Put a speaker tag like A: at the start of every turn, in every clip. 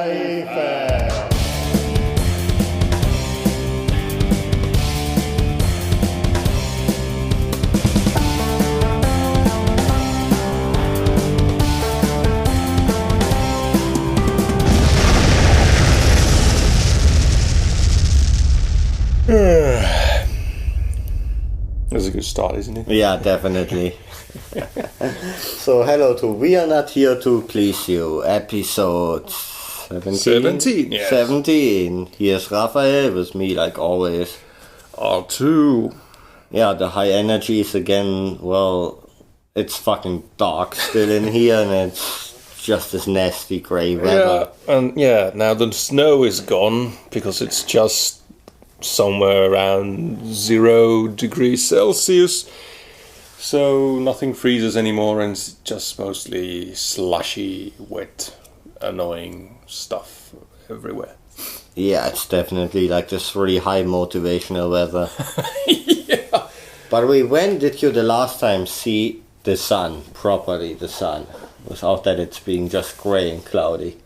A: life.
B: That's a good start, isn't it?
A: Yeah, definitely. So, hello to We Are Not Here to Please You, episode 17?
B: 17, yes.
A: 17. Here's Raphael with me, like always.
B: R2.
A: Yeah, the high energies again. Well, it's fucking dark still in here, and it's just this nasty grey weather.
B: Yeah, and now the snow is gone because it's just somewhere around 0 degrees Celsius. So nothing freezes anymore, and it's just mostly slushy, wet, annoying stuff everywhere.
A: Yeah, it's definitely like this really high motivational weather.
B: Yeah.
A: By the way, when did you the last time see the sun, properly the sun, without that it's being just grey and cloudy?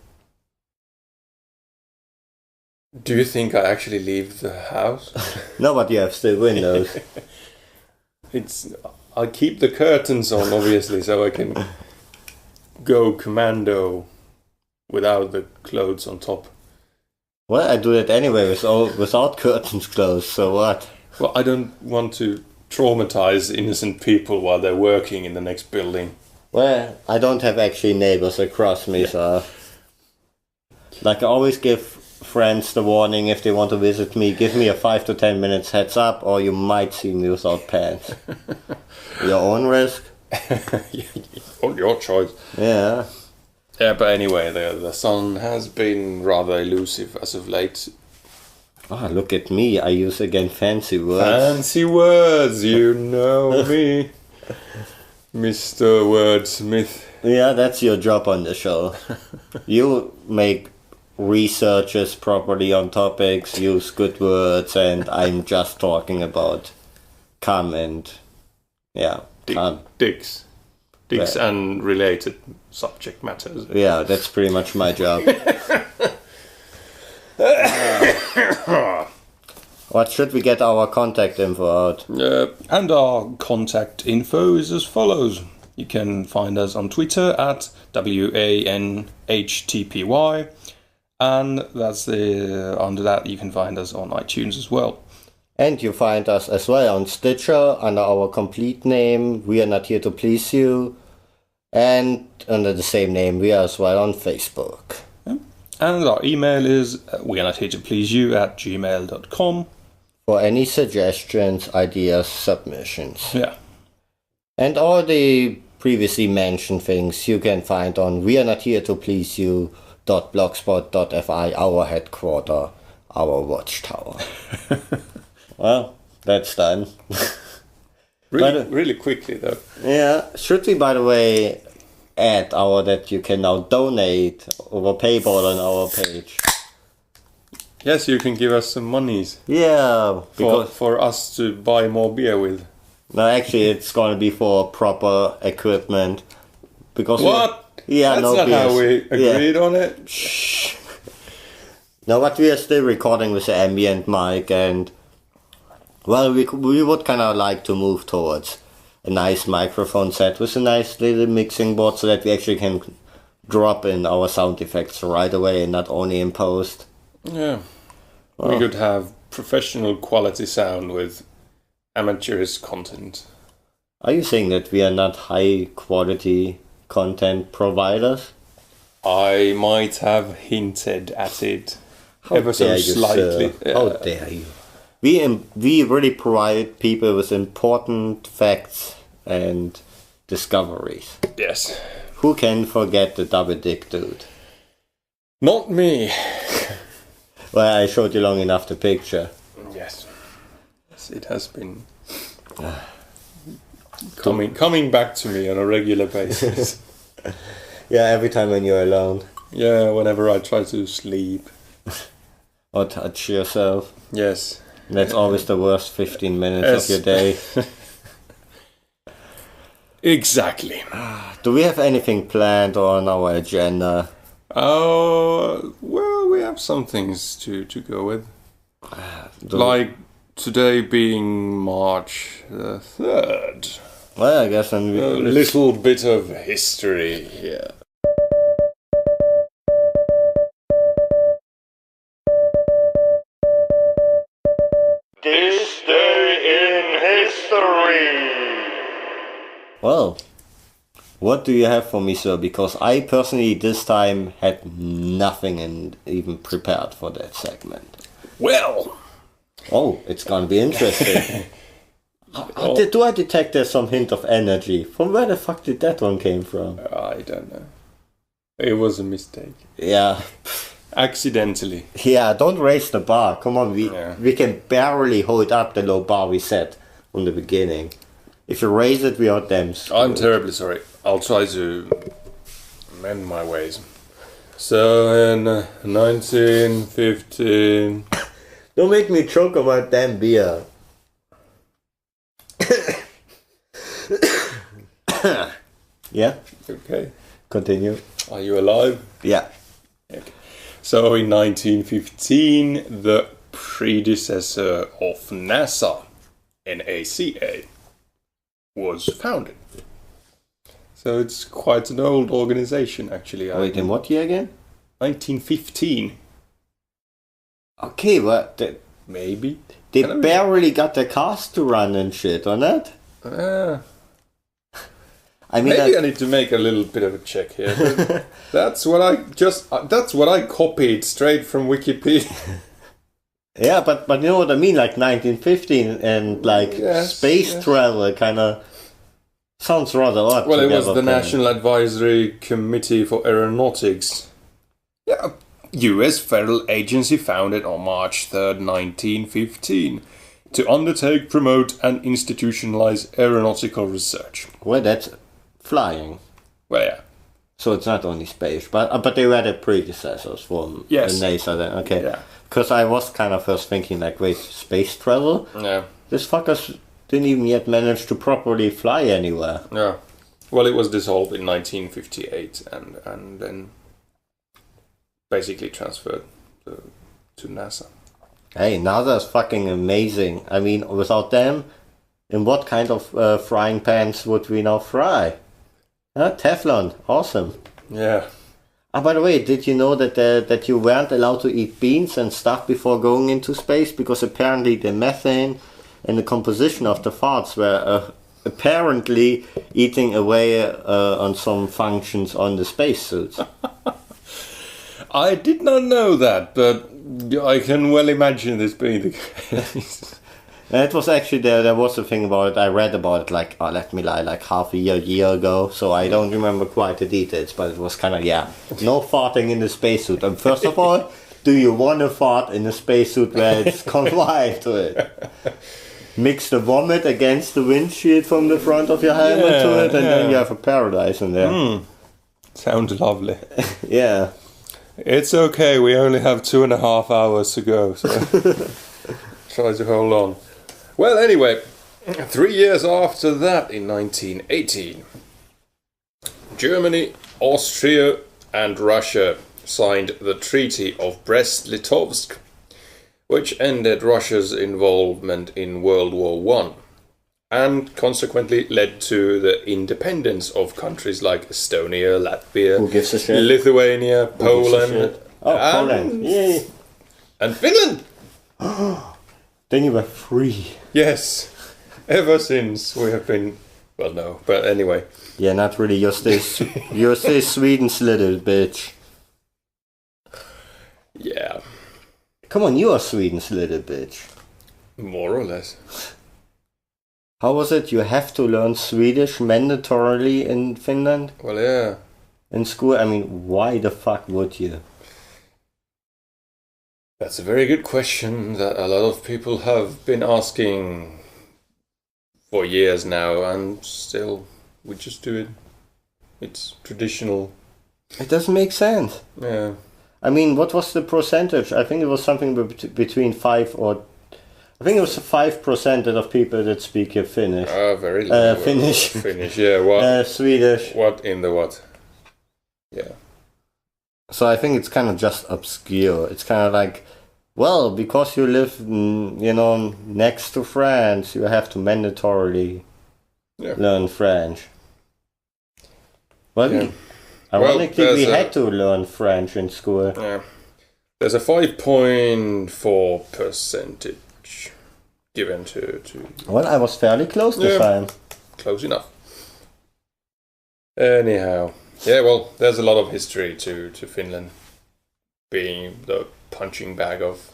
B: Do you think I actually leave the house?
A: No, but you have still windows.
B: I keep the curtains on, obviously, so I can go commando without the clothes on top.
A: Well, I do that anyway without curtains closed, so what?
B: Well, I don't want to traumatize innocent people while they're working in the next building.
A: Well, I don't have actually neighbors across me, so... Like, I always give friends the warning if they want to visit me, give me a 5 to 10 minutes heads up, or you might see me without pants. Your own risk.
B: Your choice.
A: Yeah.
B: Yeah, but anyway, the sun has been rather elusive as of late.
A: Ah, look at me. I use again fancy words.
B: Fancy words, you know me. Mr. Wordsmith.
A: Yeah, that's your job on the show. You make researches properly on topics, use good words, and I'm just talking about cum and... Yeah, cum.
B: Dicks and related subject matters.
A: Yeah, that's pretty much my job. What should we get our contact info out?
B: And our contact info is as follows. You can find us on Twitter at WANHTPY, and under that you can find us on iTunes as well.
A: And you find us as well on Stitcher under our complete name, We Are Not Here to Please You. And under the same name, we are as well on Facebook.
B: Yeah. And our email is wearenotheretoPleaseYou@gmail.com.
A: For any suggestions, ideas, submissions.
B: Yeah.
A: And all the previously mentioned things you can find on wearenotheretoPleaseYou.blogspot.fi, our headquarter, our watchtower. Well, that's done.
B: Really quickly, though.
A: Yeah. Should we, by the way, add that you can now donate over PayPal on our page?
B: Yes, you can give us some monies.
A: Yeah.
B: For us to buy more beer with.
A: No, actually, it's going to be for proper equipment. Because
B: what?
A: That's
B: not
A: beers.
B: how we agreed on it.
A: Shh. No, but we are still recording with the ambient mic, and well, we would kind of like to move towards a nice microphone set with a nice little mixing board, so that we actually can drop in our sound effects right away and not only in post.
B: Yeah, we could have professional quality sound with amateurish content.
A: Are you saying that we are not high quality content providers?
B: I might have hinted at it ever so slightly.
A: Sir. How dare you? We really provide people with important facts and discoveries.
B: Yes.
A: Who can forget the double dick dude?
B: Not me.
A: Well, I showed you long enough the picture.
B: Yes. It has been coming back to me on a regular basis.
A: Yeah, every time when you're alone.
B: Yeah, whenever I try to sleep.
A: Or touch yourself.
B: Yes.
A: That's always the worst 15 minutes of your day.
B: Exactly.
A: Do we have anything planned on our agenda?
B: Oh, Well, we have some things to go with. Like today being March the 3rd.
A: Well, I guess then
B: A little bit of history here.
A: This day in history. Well, what do you have for me, sir? Because I personally this time had nothing and even prepared for that segment.
B: Well,
A: oh, it's gonna be interesting. Do I detect there's some hint of energy? From where the fuck did that one came from?
B: I don't know. It was a mistake.
A: Yeah.
B: Accidentally.
A: Yeah, don't raise the bar. Come on, we can barely hold up the low bar we set from the beginning. If you raise it, we are damn screwed.
B: I'm terribly sorry. I'll try to mend my ways. So in 1915...
A: Don't make me choke on my damn beer. Yeah?
B: Okay.
A: Continue.
B: Are you alive?
A: Yeah.
B: Okay. So in 1915, the predecessor of NASA, NACA, was founded. So it's quite an old organization, actually.
A: Wait, in what year again?
B: 1915.
A: Okay, well,
B: Maybe.
A: they barely got the cars to run and shit on it. I mean,
B: maybe I need to make a little bit of a check here. But that's what I copied straight from Wikipedia.
A: Yeah, but you know what I mean, like 1915 and like space travel kind of sounds rather odd.
B: Well, it was the National Advisory Committee for Aeronautics. Yeah, U.S. federal agency founded on March 3rd, 1915, to undertake, promote, and institutionalize aeronautical research.
A: Well, that's flying.
B: Well, yeah.
A: So it's not only space, but they were the predecessors from the NASA then. Okay.
B: Yeah.
A: Because I was kind of first thinking like, wait, space travel?
B: Yeah.
A: This fuckers didn't even yet manage to properly fly anywhere.
B: Yeah. Well, it was dissolved in 1958 and then basically transferred to NASA.
A: Hey, NASA's fucking amazing. I mean, without them, in what kind of frying pans would we now fry? Teflon, awesome.
B: Yeah.
A: By the way, did you know that you weren't allowed to eat beans and stuff before going into space? Because apparently the methane and the composition of the farts were apparently eating away on some functions on the spacesuits.
B: I did not know that, but I can well imagine this being the case.
A: It was actually there was a thing about it. I read about it like, let me lie, like half a year ago. So I don't remember quite the details, but it was kind of, no farting in the spacesuit. And first of all, do you want to fart in a spacesuit where it's confined to it? Mix the vomit against the windshield from the front of your helmet to it, and then you have a paradise in there.
B: Sounds lovely.
A: Yeah.
B: It's okay, we only have 2.5 hours to go, so try to hold on. Well, anyway, 3 years after that, in 1918, Germany, Austria, and Russia signed the Treaty of Brest-Litovsk, which ended Russia's involvement in World War I, and consequently led to the independence of countries like Estonia, Latvia,
A: Who gives a shit?
B: Lithuania, Poland,
A: Poland. Yay.
B: and Finland.
A: Then you were free.
B: Yes, ever since we have been. Well, no, but anyway.
A: Yeah, not really. You're still Sweden's little bitch.
B: Yeah,
A: Come on, you are Sweden's little bitch.
B: more or less.
A: How was it? You have to learn Swedish mandatorily in Finland?
B: Well, yeah.
A: In school? I mean, why the fuck would you?
B: That's a very good question that a lot of people have been asking for years now, and still we just do it. It's traditional.
A: It doesn't make sense.
B: Yeah.
A: I mean, what was the percentage? I think it was something between 5 or... I think it was 5% of people that speak Finnish.
B: Very low.
A: Finnish.
B: Finnish, yeah. What?
A: Swedish.
B: What in the what? Yeah.
A: So I think it's kind of just obscure. It's kind of like, well, because you live, next to France, you have to mandatorily learn French. Well, ironically, we had to learn French in school.
B: Yeah. There's a 5.4 percentage given to.
A: Well, I was fairly close this time.
B: Close enough. Anyhow, yeah. Well, there's a lot of history to Finland being the punching bag of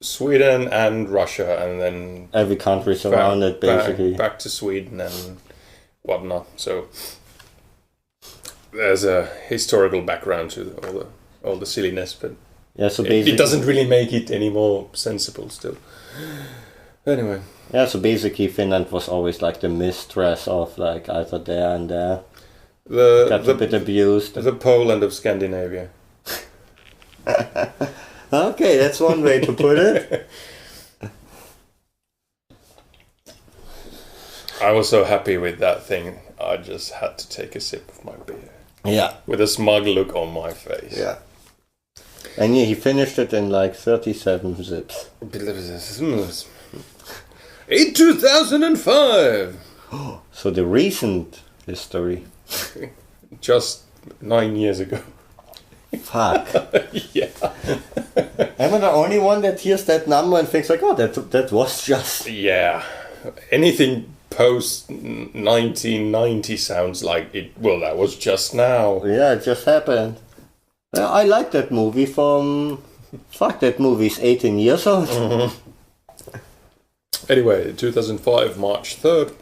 B: Sweden and Russia, and then
A: every country surrounded, basically
B: back to Sweden and whatnot. So there's a historical background to all the silliness, but
A: yeah, so basically
B: it doesn't really make it any more sensible still. Anyway.
A: Yeah, so basically Finland was always like the mistress of like either there and there. Got a bit abused.
B: The Poland of Scandinavia.
A: Okay, that's one way to put it.
B: I was so happy with that thing, I just had to take a sip of my beer.
A: Yeah.
B: With a smug look on my face.
A: Yeah. And yeah, he finished it in like 37 zips.
B: In 2005!
A: So the recent history.
B: Just 9 years ago.
A: Fuck.
B: Yeah.
A: Am I the only one that hears that number and thinks like, oh, that was just...
B: Yeah. Anything post 1990 sounds like it. Well, that was just now.
A: Yeah, it just happened. I like that movie from... Fuck, that movie's 18 years old.
B: Mm-hmm. Anyway, 2005, March 3rd,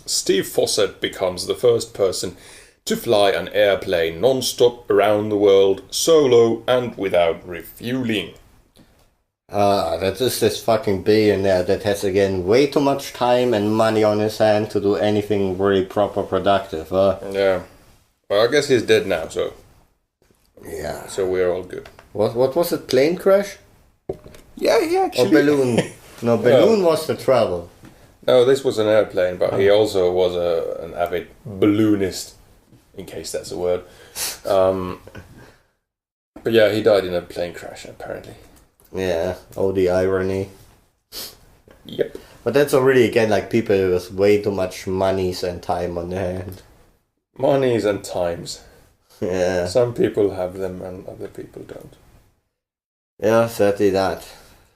B: Steve Fossett becomes the first person to fly an airplane non-stop around the world, solo and without refueling.
A: That is this fucking billionaire that has again way too much time and money on his hand to do anything really proper productive,
B: Yeah. Well, I guess he's dead now, so...
A: Yeah.
B: So we're all good.
A: What was it? Plane crash?
B: Yeah, actually...
A: Or balloon? No, balloon was the travel.
B: No, this was an airplane, but he also was an avid balloonist, in case that's a word. But yeah, he died in a plane crash, apparently.
A: Yeah, oh, the irony.
B: Yep.
A: But that's already, again, like people with way too much monies and time on their hand.
B: Monies and times.
A: Yeah.
B: Some people have them and other people don't.
A: Yeah, certainly that.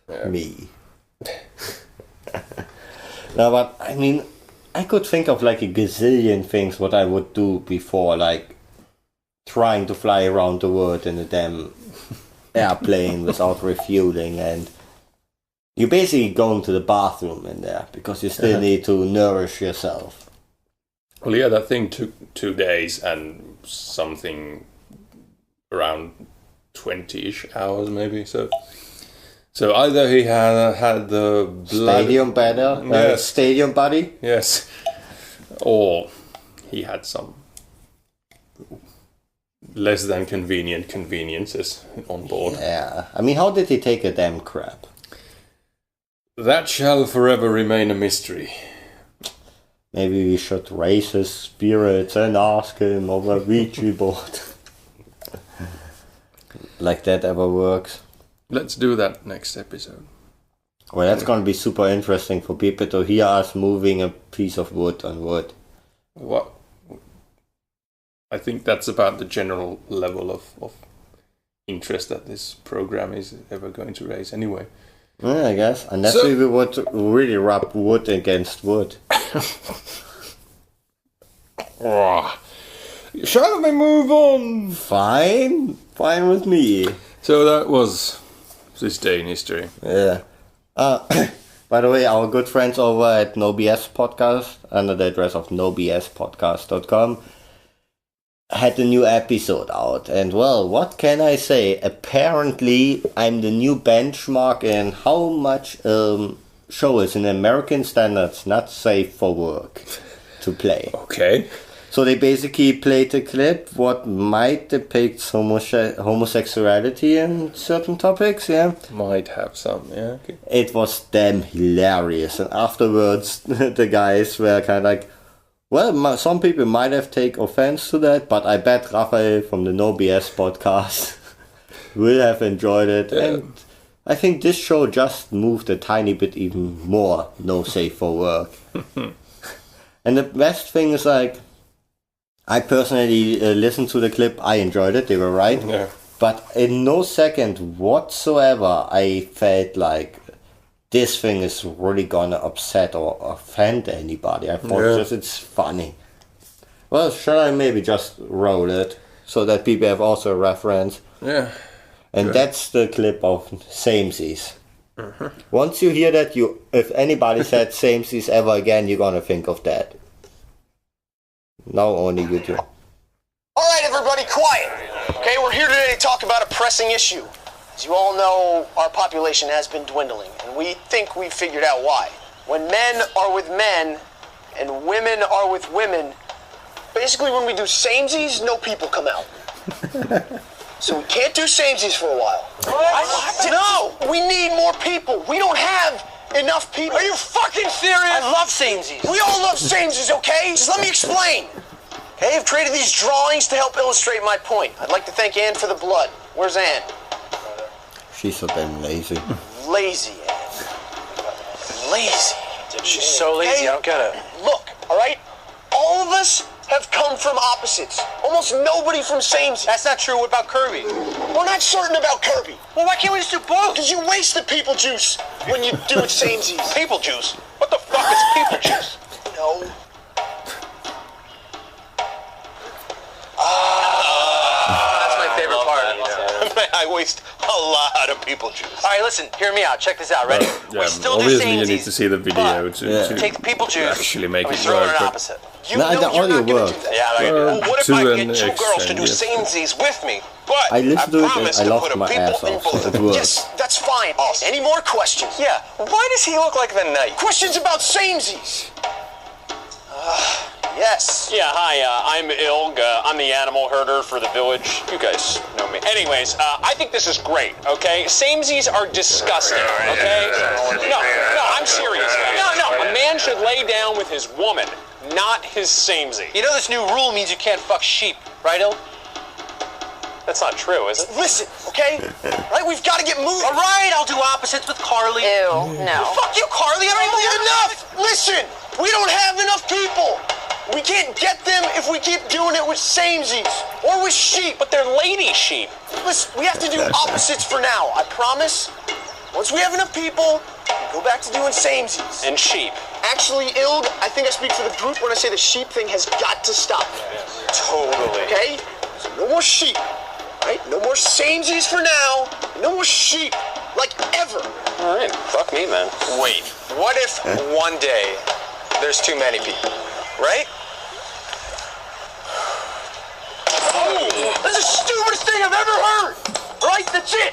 B: Yeah.
A: Me. No, but I mean, I could think of like a gazillion things what I would do before, like trying to fly around the world in a damn airplane without refueling, and you're basically going to the bathroom in there because you still need to nourish yourself.
B: Well, yeah, that thing took 2 days and something around 20-ish hours, maybe. So either he had the
A: Stadium better,
B: yes.
A: Stadium buddy.
B: Yes, or he had some less than convenient conveniences on board.
A: Yeah, I mean, how did he take a damn crap?
B: That shall forever remain a mystery.
A: Maybe we should raise his spirits and ask him over a Ouija board. Like that ever works.
B: Let's do that next episode.
A: Well, that's going to be super interesting for people to hear us moving a piece of wood on wood.
B: What? I think that's about the general level of interest that this program is ever going to raise anyway.
A: Yeah, I guess. Unless we would really rub wood against wood.
B: Shall we move on?
A: Fine with me.
B: So that was this day in history.
A: Yeah. By the way, our good friends over at No BS Podcast, under the address of nobspodcast.com, had a new episode out. And well, what can I say? Apparently, I'm the new benchmark in how much show is in American standards not safe for work to play.
B: Okay.
A: So they basically played a clip what might depict homosexuality in certain topics, yeah?
B: Might have some, yeah. Okay.
A: It was damn hilarious. And afterwards, the guys were kind of like, Well, some people might have taken offense to that, but I bet Raphael from the No BS podcast will have enjoyed it.
B: Yeah.
A: And I think this show just moved a tiny bit even more no safe for work. And the best thing is, like, I personally listened to the clip. I enjoyed it. They were right.
B: Yeah.
A: But in no second whatsoever I felt like this thing is really gonna upset or offend anybody. I thought just it's funny. Well, shall I maybe just roll it so that people have also a reference?
B: Yeah.
A: And that's the clip of samesies. Once you hear that, if anybody said samesies ever again, you're gonna think of that. Now only you do.
C: All right, everybody, quiet. Okay, we're here today to talk about a pressing issue. As you all know, our population has been dwindling, and we think we've figured out why. When men are with men and women are with women, basically when we do samesies, no people come out. So we can't do samesies for a while. What? No, we need more people. We don't have enough people. Are you fucking serious? I love samesies. We all love samesies, okay? Just let me explain. Okay, I've created these drawings to help illustrate my point. I'd like to thank Anne for the blood. Where's Anne?
A: She's so damn lazy.
C: Lazy Anne. Lazy.
D: She's so lazy, I don't get it.
C: Look, all right? All of us have come from opposites. Almost nobody from samesies.
D: That's not true. What about Kirby?
C: We're not certain about Kirby.
D: Well, why can't we just do both?
C: Because you waste the people juice when you do it samesies.
D: People juice? What the fuck is people juice?
C: No.
D: That's my favorite part. I waste a lot of people juice. All right, listen, hear me out. Check this out. Ready? We still do
B: obviously you
D: samesies,
B: need to see the video
D: but
B: to
D: take the people juice
B: actually make
D: and we
B: it
D: throw it
B: work.
D: in
B: But
D: opposite.
C: You
A: No,
C: know
A: the
C: you're
A: audio
C: not gonna
A: works.
C: do that.
D: Yeah, I'm not gonna do that.
B: Well,
D: What if
B: to
D: I
B: an
D: get two girls to do
B: extent,
D: samesies with me? But
A: I listened to it and
D: promise
A: I
D: to
A: laughed
D: put a
A: my
D: people
A: ass
D: in
A: off,
D: both
A: so
D: of
A: it
D: them.
A: worked.
C: Yes, that's fine. Any more questions?
D: Yeah. Why does he look like the knight?
C: Questions about samesies? Yes.
E: Yeah, hi, I'm Ilg. I'm the animal herder for the village. You guys know me. Anyways, I think this is great, okay? Samesies are disgusting, okay? No, I'm serious. No, a man should lay down with his woman, not his samesie.
D: You know this new rule means you can't fuck sheep, right, Il?
E: That's not true, is it?
C: Listen, okay? Right, we've got to get moving.
D: All right, I'll do opposites with Carly.
F: Ew, no.
C: Fuck you, Carly. I don't even enough. Listen, we don't have enough people. We can't get them if we keep doing it with samesies or with sheep.
E: But they're lady sheep.
C: Listen, we have to do opposites for now. I promise. Once we have enough people, we go back to doing samesies.
E: And sheep.
C: Actually, Ilg, I think I speak for the group when I say the sheep thing has got to stop.
E: Totally.
C: Okay? So no more sheep. Right? No more samesies for now. No more sheep. Like ever.
E: All right, fuck me, man.
D: Wait, what if one day there's too many people, right?
C: Oh, that's the stupidest thing I've ever heard. Right? That's it.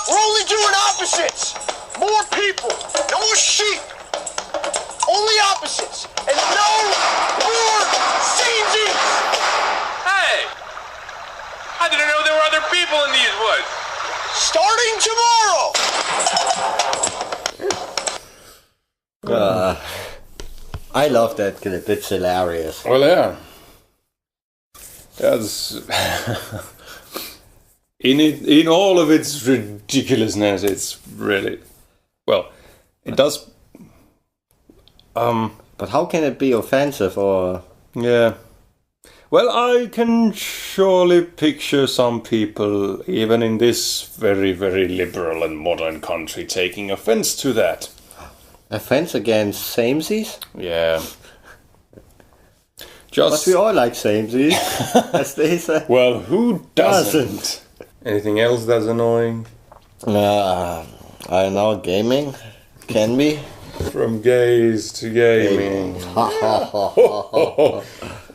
C: We're only doing opposites. More people. No more sheep. Only opposites. And no more samesies.
G: Hey! I didn't know there were other people in these woods.
C: Starting tomorrow.
A: I love that clip. It's hilarious.
B: Well, yeah. That's in all of its ridiculousness. It's really well. It does.
A: But how can it be offensive or...
B: Yeah. Well, I can surely picture some people, even in this very, very liberal and modern country, taking offense to that.
A: Offense against samesies?
B: Yeah.
A: But
B: Just
A: we all like samesies, as they say.
B: well, who doesn't? Anything else that's annoying?
A: I don't know, gaming? Can be.
B: From gays to gaming.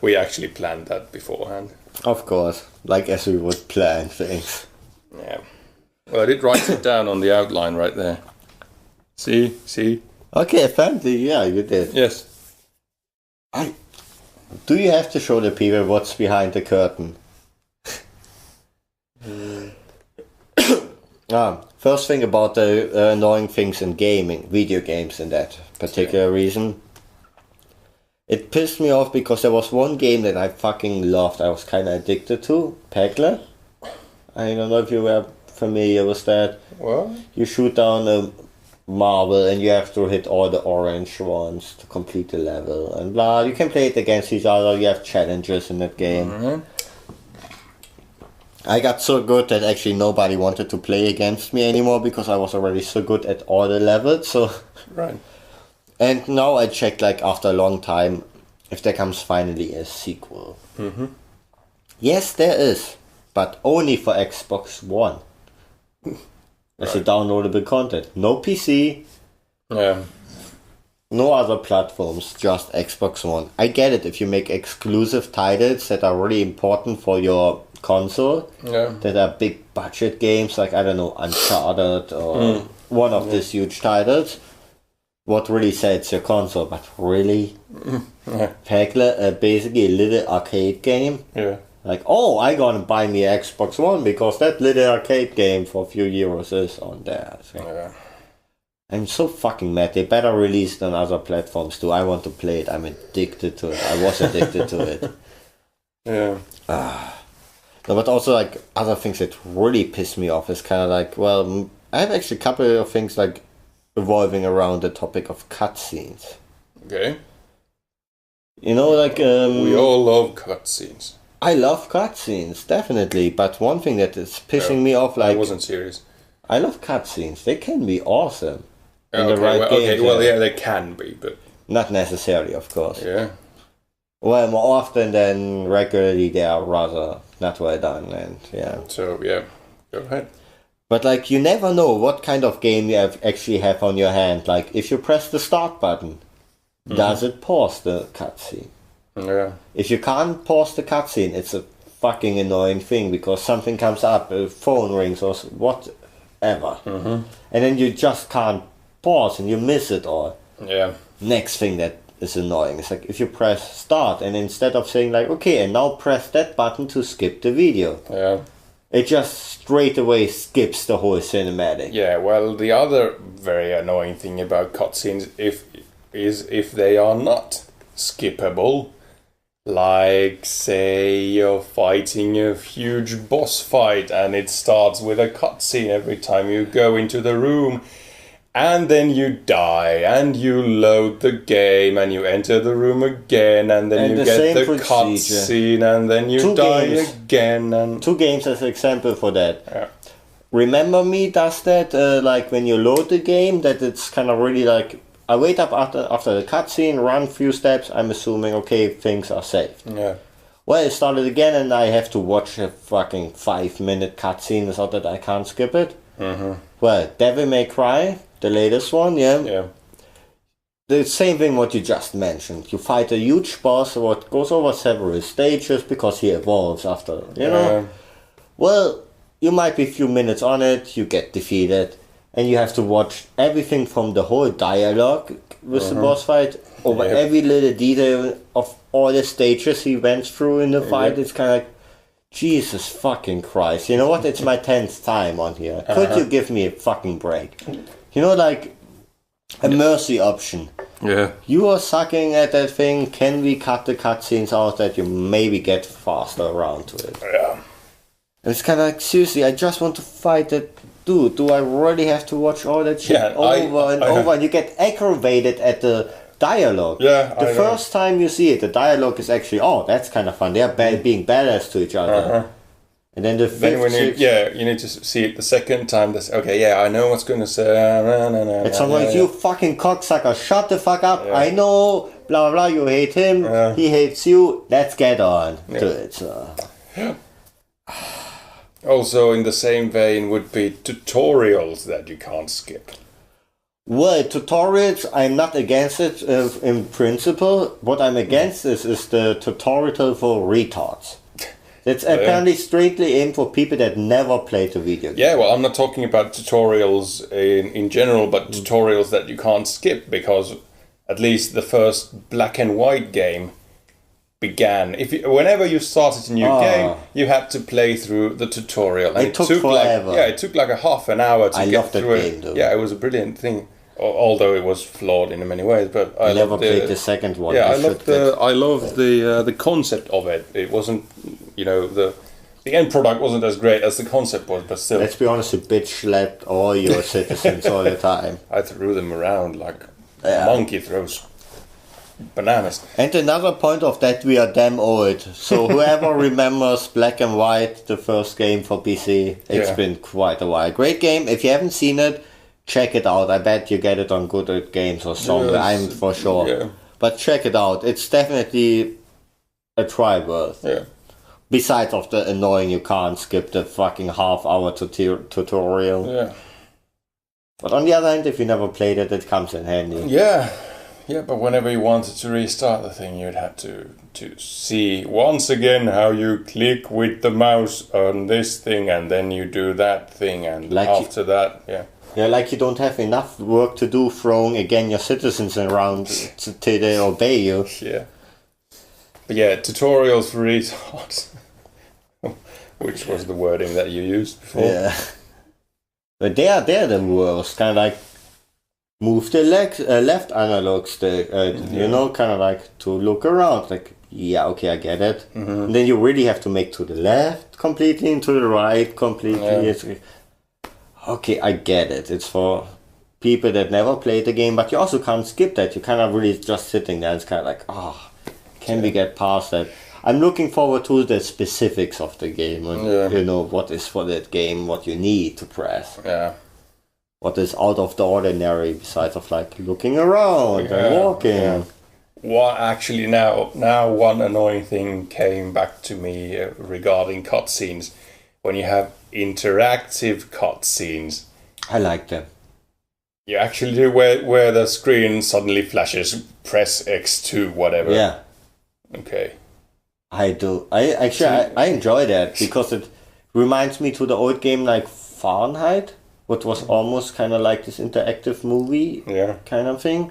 B: We actually planned that beforehand.
A: Of course, like as we would plan things.
B: Yeah. Well, I did write it down on the outline right there. See?
A: Okay, fancy, yeah, you did.
B: Yes.
A: Do you have to show the people what's behind the curtain? First thing about the annoying things in gaming, video games in that particular reason. It pissed me off because there was one game that I fucking loved. I was kind of addicted to, Pegler. I don't know if you were familiar with that.
B: What?
A: You shoot down a marble and you have to hit all the orange ones to complete the level and blah. You can play it against each other. You have challenges in that game.
B: Mm-hmm.
A: I got so good that actually nobody wanted to play against me anymore because I was already so good at all the levels. So.
B: Right.
A: And now I checked, like, after a long time, if there comes finally a sequel.
B: Mm-hmm.
A: Yes, there is, but only for Xbox One. As a downloadable content. No PC,
B: Yeah.
A: no other platforms, just Xbox One. I get it if you make exclusive titles that are really important for your console,
B: Yeah.
A: that are big budget games, like, I don't know, Uncharted or one of these huge titles. What really sells your console, but really?
B: Yeah.
A: Pegler, basically a little arcade game.
B: Yeah.
A: Like, oh, I gonna buy me an Xbox One because that little arcade game for a few euros is on there. So
B: Yeah.
A: I'm so fucking mad. They better release it on other platforms too. I want to play it. I'm addicted to it. I was addicted to it.
B: Yeah.
A: No, but also, like, other things that really piss me off is kind of like, well, I have actually a couple of things like revolving around the topic of cutscenes.
B: Okay.
A: You know, like,
B: We all love cutscenes.
A: I love cutscenes, definitely. But one thing that is pissing me off,
B: I
A: like,
B: wasn't serious.
A: I love cutscenes. They can be awesome. In
B: Okay,
A: the right
B: well,
A: games,
B: yeah, they can be, but
A: not necessarily, of course.
B: yeah.
A: Well, more often than regularly, they are rather not well done, and yeah.
B: So yeah, go ahead.
A: But like, you never know what kind of game you actually have on your hand. Like, if you press the start button, does it pause the cutscene?
B: Yeah.
A: If you can't pause the cutscene, it's a fucking annoying thing because something comes up, a phone rings or whatever, and then you just can't pause and you miss it all.
B: Yeah.
A: Next thing that is annoying is like if you press start and instead of saying like, okay, and now press that button to skip the video,
B: Yeah.
A: it just straight away skips the whole cinematic.
B: Yeah. Well, the other very annoying thing about cutscenes is if they are not skippable. Like, say you're fighting a huge boss fight and it starts with a cutscene every time you go into the room, and then you die and you load the game and you enter the room again and then
A: And
B: you
A: the
B: get
A: same
B: the
A: procedure.
B: cutscene and then you
A: Two
B: die
A: games.
B: again and
A: 2 games as an example for that.
B: yeah.
A: Remember Me does that, like when you load the game, that it's kind of really like, I wait up after the cutscene, run a few steps, I'm assuming, okay, things are saved.
B: Yeah.
A: Well, it started again and I have to watch a fucking 5-minute cutscene so that I can't skip it. Well, Devil May Cry, the latest one,
B: Yeah.
A: the same thing what you just mentioned. You fight a huge boss what goes over several stages because he evolves after, you know. Well, you might be a few minutes on it, you get defeated, and you have to watch everything from the whole dialogue with the boss fight over
B: Yep.
A: every little detail of all the stages he went through in the fight. It's kind of like, Jesus fucking Christ. You know what? It's my 10th time on here. Could you give me a fucking break? You know, like a mercy option.
B: Yeah.
A: You are sucking at that thing. Can we cut the cutscenes out that you maybe get faster around to it?
B: Yeah.
A: And it's kind of like, seriously, I just want to fight that dude. Do I really have to watch all that shit
B: Yeah,
A: over and over? And you get aggravated at the dialogue.
B: Yeah,
A: The
B: I know.
A: first time you see it, the dialogue is actually, oh, that's kind of fun. They're being badass to each other. And then the
B: Then
A: fifth,
B: when you
A: sixth,
B: you need to see it the second time. This okay, yeah, I know what's going to say.
A: it's someone like, you fucking cocksucker, shut the fuck up.
B: Yeah.
A: I know, blah, blah, blah, you hate him.
B: Yeah.
A: He hates you. Let's get on to it. So.
B: Also, in the same vein, would be tutorials that you can't skip.
A: Well, tutorials, I'm not against it in principle. What I'm against is the tutorial for retards. It's apparently strictly aimed for people that never played the video game.
B: Yeah, well, I'm not talking about tutorials in general, but tutorials that you can't skip, because at least the first black and white game began. Whenever you started a new game, you had to play through the tutorial. And
A: It took forever.
B: It took like a half an hour to
A: I
B: get
A: love that
B: through
A: game,
B: it.
A: though.
B: Yeah, it was a brilliant thing. although it was flawed in many ways. But I
A: never
B: loved
A: played the second one.
B: Yeah, I loved the concept of it. It wasn't, the end product wasn't as great as the concept was, but still.
A: Let's be honest, you bitch slapped all your citizens all the time.
B: I threw them around like a monkey throws bananas.
A: And another point of that, we are damn old. So whoever remembers Black and White, the first game for PC, it's been quite a while. Great game. If you haven't seen it, check it out. I bet you get it on Good Old Games or somewhere. I'm for sure.
B: Yeah.
A: But check it out. It's definitely a try worth.
B: Yeah.
A: Besides of the annoying, you can't skip the fucking half-hour tutorial.
B: Yeah.
A: But on the other hand, if you never played it, it comes in handy.
B: Yeah. Yeah, but whenever you wanted to restart the thing, you'd have to see once again how you click with the mouse on this thing, and then you do that thing, and
A: like
B: after that, yeah.
A: Yeah, like you don't have enough work to do throwing again your citizens around till they obey you.
B: Yeah. But yeah, tutorials for retards, which was the wording that you used before.
A: Yeah. But they're the worst. Kind of like move the left analog stick, kind of like to look around. Like, yeah, okay, I get it. Mm-hmm. And then you really have to make to the left completely and to the right completely. Yeah. It's like, okay, I get it. It's for people that never played the game, but you also can't skip that. You kind of really just sitting there. It's kind of like, can we get past that? I'm looking forward to the specifics of the game and what is for that game, what you need to press.
B: Yeah.
A: What is out of the ordinary besides of like looking around and walking. Yeah.
B: What actually now one annoying thing came back to me regarding cutscenes. When you have interactive cutscenes,
A: I like them.
B: You actually do where the screen suddenly flashes, press X2, whatever.
A: Yeah.
B: Okay.
A: I do. I enjoy that because it reminds me to the old game like Fahrenheit, what was almost kind of like this interactive movie kind of thing,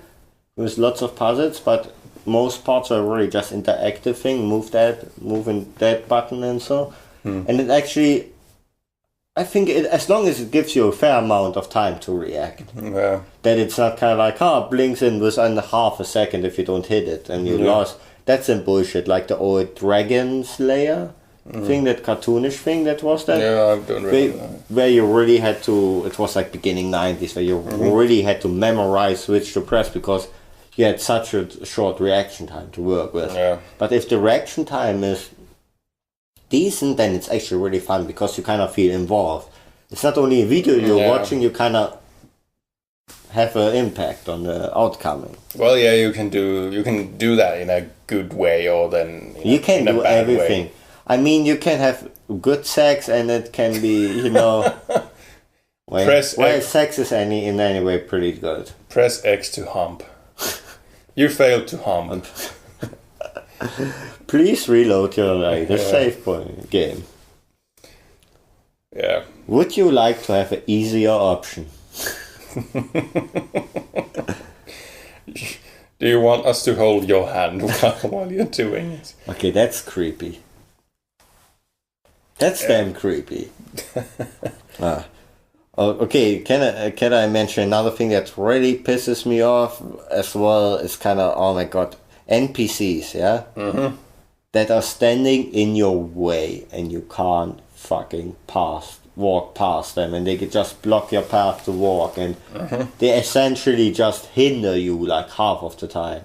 A: with lots of puzzles, but most parts are really just interactive thing. Moving that button and so. And it actually, I think as long as it gives you a fair amount of time to react, that it's not kind of like, blinks in within half a second if you don't hit it and you lost. That's some bullshit, like the old Dragon Slayer thing, that cartoonish thing that was that.
B: Yeah, I don't remember that.
A: Where you really had to, it was like beginning 90s, where you really had to memorize which to press because you had such a short reaction time to work with.
B: Yeah.
A: But if the reaction time is decent, then it's actually really fun because you kind of feel involved. It's not only a video you're watching, you kind of have an impact on the outcome.
B: Well, yeah, you can do that in a good way, or then
A: you can do everything. Way. I mean, you can have good sex, and it can be, sex is in any way pretty good.
B: Press X to hump. You failed to hump.
A: Please reload your the save point game.
B: Yeah.
A: Would you like to have an easier option?
B: Do you want us to hold your hand while you're doing it?
A: Okay, that's creepy. That's damn creepy. Okay, can I mention another thing that really pisses me off as well? It's kind of, oh my god, NPCs, yeah? Mm-hmm. That are standing in your way and you can't fucking walk past them, and they could just block your path to walk, and they essentially just hinder you like half of the time.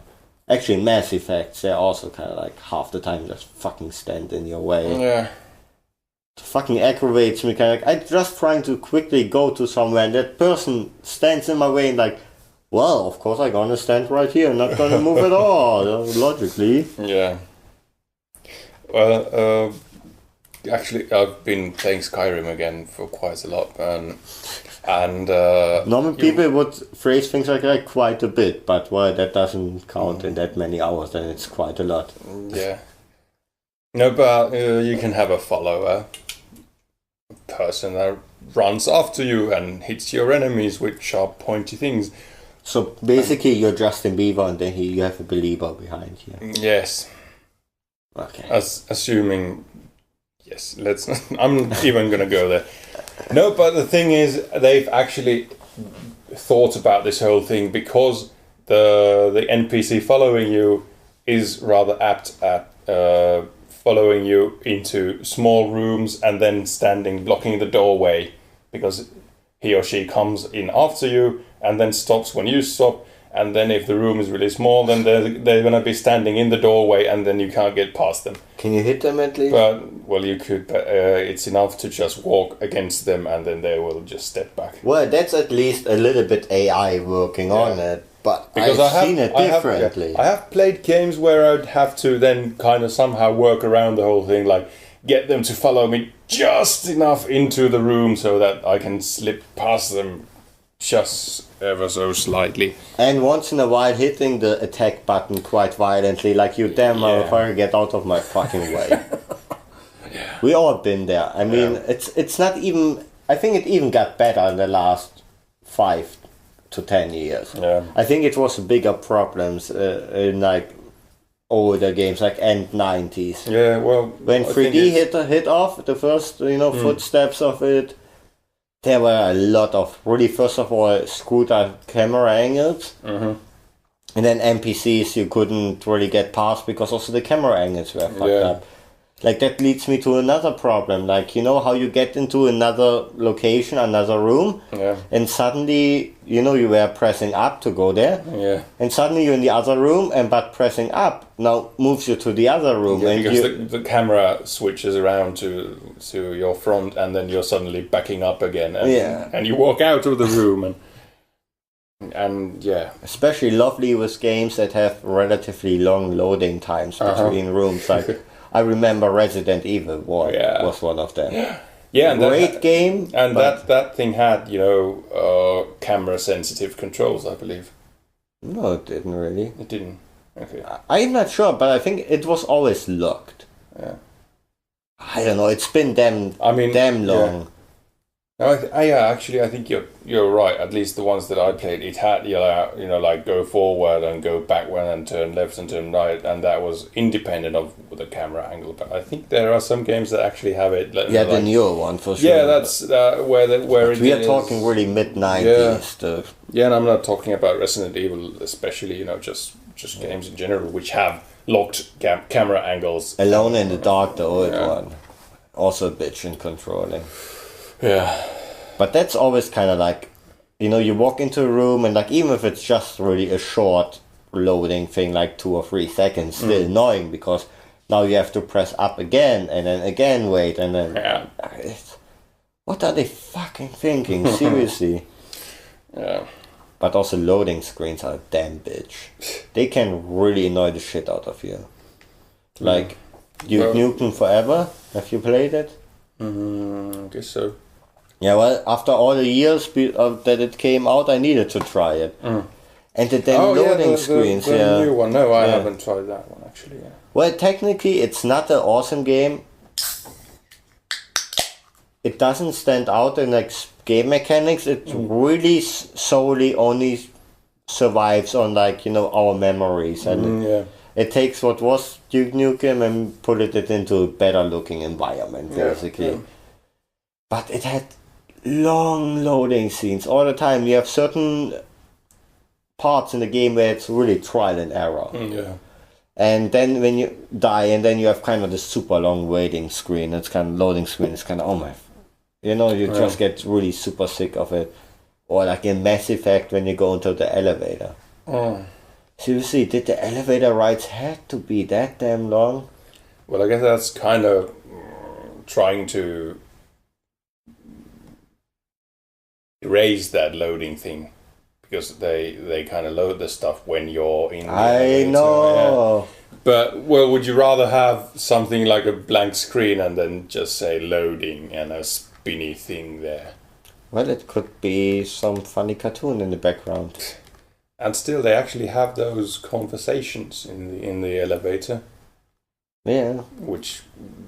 A: Actually, in Mass Effect, they're also kind of like half the time just fucking stand in your way.
B: Yeah.
A: It fucking aggravates me, kind of like, I'm just trying to quickly go to somewhere, and that person stands in my way, and like, well, of course I'm gonna stand right here, not gonna move at all, logically.
B: Yeah. Well, actually, I've been playing Skyrim again for quite a lot, and
A: normally people would phrase things like that quite a bit, but that doesn't count in that many hours, then it's quite a lot.
B: Yeah. No, but you can have a follower, a person that runs after you and hits your enemies with sharp, pointy things.
A: So basically, you're Justin Bieber, and then you have a believer behind you.
B: Yes.
A: Okay.
B: Assuming. Yes, I'm even gonna go there. No, but the thing is, they've actually thought about this whole thing, because the NPC following you is rather apt at following you into small rooms and then blocking the doorway, because he or she comes in after you and then stops when you stop, and then if the room is really small, then they're going to be standing in the doorway and then you can't get past them.
A: Can you hit them at least?
B: Well, you could, but it's enough to just walk against them and then they will just step back.
A: Well, that's at least a little bit AI working on it, but
B: Because
A: I've seen it differently.
B: I have played games where I'd have to then kind of somehow work around the whole thing, like get them to follow me just enough into the room so that I can slip past them just ever so slightly.
A: And once in a while hitting the attack button quite violently, like you damn motherfucker, get out of my fucking way. We all been there. I mean, it's not even... I think it even got better in the last 5 to 10 years.
B: Yeah.
A: I think it was bigger problems in like older games, like end 90s.
B: Yeah, well...
A: When 3D hit off, the first, footsteps of it, there were a lot of, really, first of all, screwed up camera angles. Mm-hmm. And then NPCs you couldn't really get past because also the camera angles were fucked up. Like, that leads me to another problem. Like, you know how you get into another location, another room, and suddenly, you were pressing up to go there, and suddenly you're in the other room, but pressing up now moves you to the other room.
B: Yeah,
A: and
B: because the camera switches around to your front, and then you're suddenly backing up again, and you walk out of the room, and
A: especially lovely with games that have relatively long loading times between rooms, like... I remember Resident Evil was one of them.
B: Yeah, and
A: great game.
B: And that thing had, camera sensitive controls, I believe.
A: No, it didn't really.
B: It didn't. Okay.
A: I'm not sure, but I think it was always locked.
B: Yeah.
A: I don't know. It's been damn long.
B: Yeah. No, actually, I think you're right. At least the ones that I played, it had like go forward and go backward and turn left and turn right, and that was independent of the camera angle. But I think there are some games that actually have it.
A: The newer one for sure.
B: Yeah, that's where it is.
A: We are talking really mid-90s stuff.
B: Yeah, and I'm not talking about Resident Evil, especially just games in general which have locked camera angles.
A: Alone in the Dark, the old one, also a bitch in controlling.
B: Yeah.
A: But that's always kind of like, you walk into a room and like, even if it's just really a short loading thing, like 2 or 3 seconds, still annoying because now you have to press up again and then again wait and then... What are they fucking thinking? Seriously.
B: Yeah.
A: But also loading screens are a damn bitch. They can really annoy the shit out of you. Like, Duke Nukem Forever, have you played it?
B: I guess so.
A: Yeah, well, after all the years that it came out, I needed to try it. And the damn loading screens,
B: the new one. No, I haven't tried that one, actually. Yeah.
A: Well, technically, it's not an awesome game. It doesn't stand out in like game mechanics. It really solely only survives on like, our memories. And it takes what was Duke Nukem and put it into a better looking environment, basically. Yeah. But it had long loading scenes all the time. You have certain parts in the game where it's really trial and error. And then when you die, and then you have kind of this super long waiting screen. It's kind of loading screen. It's kind of, oh my... you just get really super sick of it. Or like in Mass Effect when you go into the elevator. Seriously, did the elevator rides have to be that damn long?
B: Well, I guess that's kind of trying to erase that loading thing, because they kind of load the stuff when you're in the elevator.
A: I know.
B: Yeah. But, well, would you rather have something like a blank screen and then just say loading and a spinny thing there?
A: Well, it could be some funny cartoon in the background.
B: And still, they actually have those conversations in the elevator.
A: Yeah.
B: Which,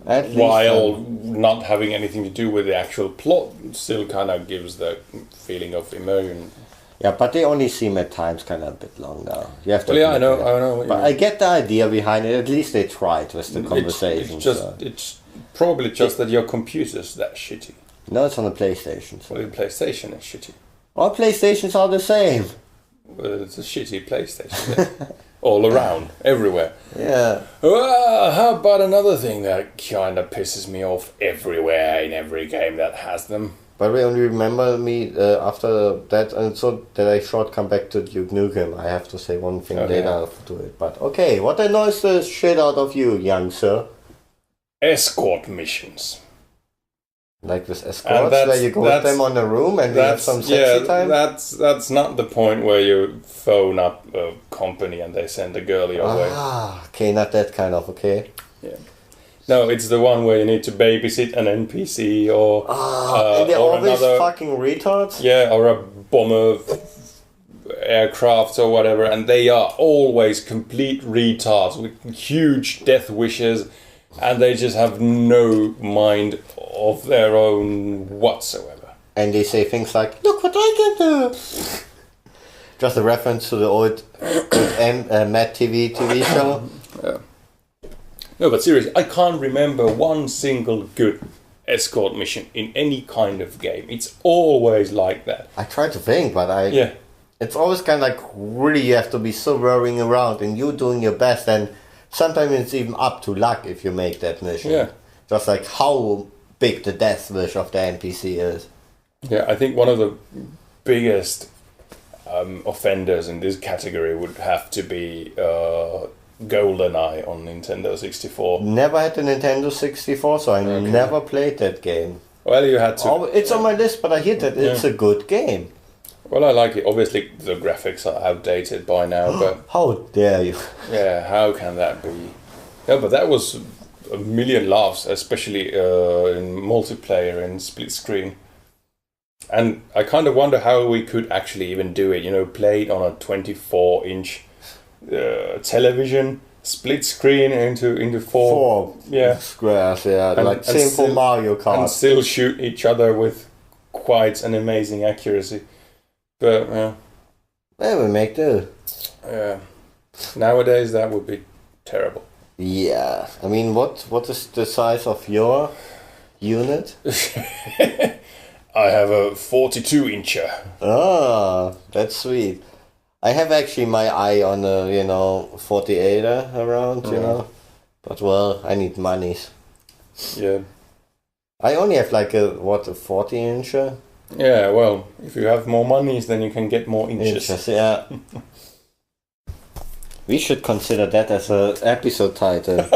B: while not having anything to do with the actual plot, still kind of gives the feeling of immersion.
A: Yeah, but they only seem at times kind of a bit long now. You have to.
B: Well, I know.
A: But I get the idea behind it. At least they tried with the conversation.
B: It's probably just that your computer's that shitty.
A: No, it's on the PlayStation.
B: So. Well, the PlayStation is shitty.
A: All PlayStations are the same.
B: Well, it's a shitty PlayStation. All around, everywhere.
A: Yeah.
B: How about another thing that kind of pisses me off everywhere in every game that has them?
A: But we only remember me after that, and so that I should come back to Duke Nukem. I have to say one thing later to it. But okay, what annoys the shit out of you, young sir?
B: Escort missions.
A: Like with escorts, where you go with them on a room and we have some sexy time?
B: That's not the point where you phone up a company and they send a girl your way.
A: Okay, not that kind of, okay.
B: Yeah. No, it's the one where you need to babysit an NPC or
A: and they're
B: or
A: always
B: another,
A: fucking retards?
B: yeah, or a bomber aircraft or whatever, and they are always complete retards with huge death wishes, and they just have no mind of their own whatsoever.
A: And they say things like, look what I can do! Just a reference to the old Mad TV show.
B: Yeah. No, but seriously, I can't remember one single good escort mission in any kind of game. It's always like that.
A: I try to think, but
B: Yeah.
A: it's always kind of like, really you have to be so worrying around and you doing your best, and sometimes it's even up to luck if you make that mission.
B: Yeah.
A: Just like how big the death wish of the NPC is.
B: Yeah, I think one of the biggest offenders in this category would have to be GoldenEye on Nintendo 64.
A: Never had a Nintendo 64, so I never played that game.
B: Well, you had to...
A: It's on my list, but I hear that it's a good game.
B: Well, I like it. Obviously, the graphics are outdated by now, but...
A: How dare you?
B: Yeah, how can that be? No, but that was a million laughs, especially in multiplayer and split screen. And I kind of wonder how we could actually even do it. You know, play it on a 24-inch television, split screen into four
A: squares, yeah,
B: and,
A: like same for Mario Kart.
B: And still shoot each other with quite an amazing accuracy. But,
A: Well, we make do.
B: Yeah. Nowadays, that would be terrible.
A: Yeah. I mean, what is the size of your unit?
B: I have a 42-incher.
A: Ah, that's sweet. I have actually my eye on a, 48er around, you know. But, well, I need monies.
B: Yeah.
A: I only have like a 40-incher?
B: Yeah, well, if you have more monies, then you can get more inches.
A: Yeah. We should consider that as an episode title.